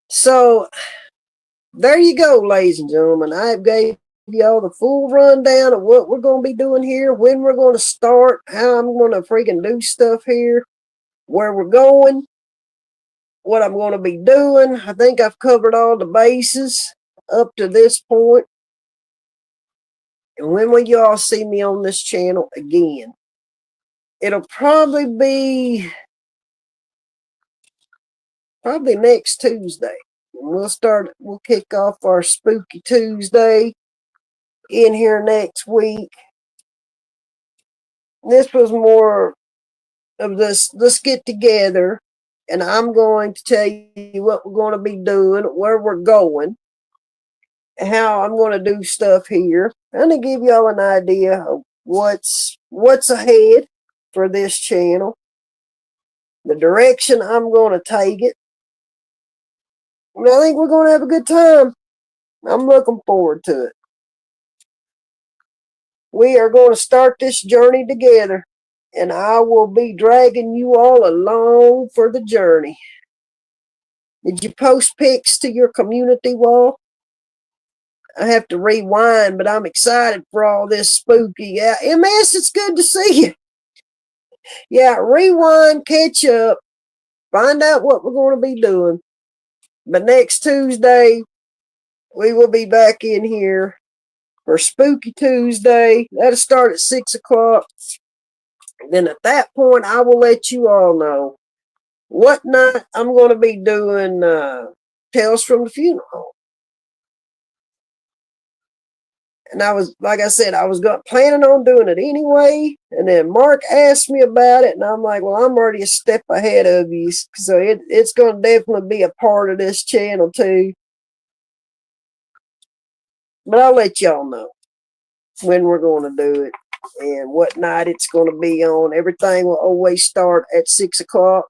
S4: So there you go, ladies and gentlemen. I gave y'all the full rundown of what we're going to be doing here, when we're going to start, how I'm going to freaking do stuff here, where we're going, what I'm going to be doing. I think I've covered all the bases up to this point. And when will y'all see me on this channel again? It'll probably be next Tuesday. We'll kick off our Spooky Tuesday in here next week. This was more of this, let's get together, and I'm going to tell you what we're going to be doing, where we're going, how I'm going to do stuff here, and to give y'all an idea of what's ahead for this channel, the direction I'm going to take it. And I think we're going to have a good time. I'm looking forward to it. We are going to start this journey together, and I will be dragging you all along for the journey. Did you post pics to your community wall? I have to rewind, but I'm excited for all this spooky. Yeah, MS, it's good to see you. Yeah, rewind, catch up, find out what we're going to be doing. But next Tuesday, we will be back in here for Spooky Tuesday. That'll start at 6 o'clock. Then at that point, I will let you all know what night I'm going to be doing Tales from the Funeral Home. And I was, like I said, I was planning on doing it anyway. And then Mark asked me about it. And I'm like, well, I'm already a step ahead of you. So it's going to definitely be a part of this channel too. But I'll let y'all know when we're going to do it and what night it's going to be on. Everything will always start at 6 o'clock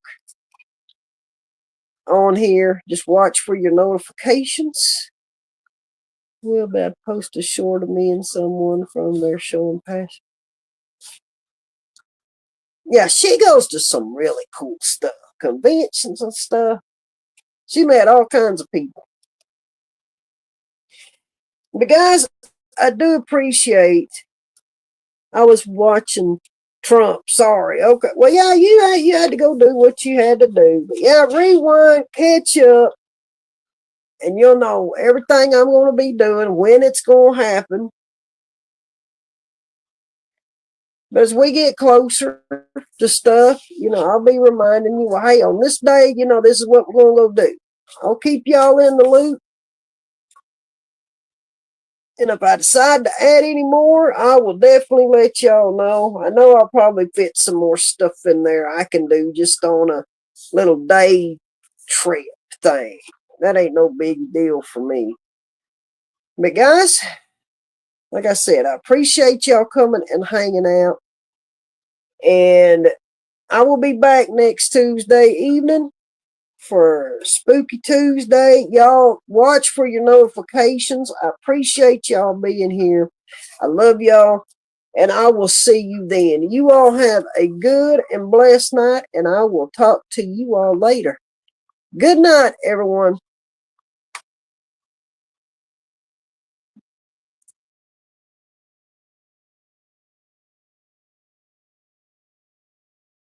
S4: on here. Just watch for your notifications. We'll about to post a short of me and someone from there showing passion. Yeah, she goes to some really cool stuff, conventions and stuff. She met all kinds of people. But guys, I do appreciate. I was watching Trump. Sorry. Okay. Well, yeah, you had to go do what you had to do. But yeah, rewind, catch up. And you'll know everything I'm going to be doing, when it's going to happen. But as we get closer to stuff, I'll be reminding you, well, hey, on this day, this is what we're going to go do. I'll keep y'all in the loop. And if I decide to add any more, I will definitely let y'all know. I know I'll probably fit some more stuff in there I can do just on a little day trip thing. That ain't no big deal for me. But guys, like I said, I appreciate y'all coming and hanging out. And I will be back next Tuesday evening for Spooky Tuesday. Y'all watch for your notifications. I appreciate y'all being here. I love y'all. And I will see you then. You all have a good and blessed night. And I will talk to you all later. Good night, everyone.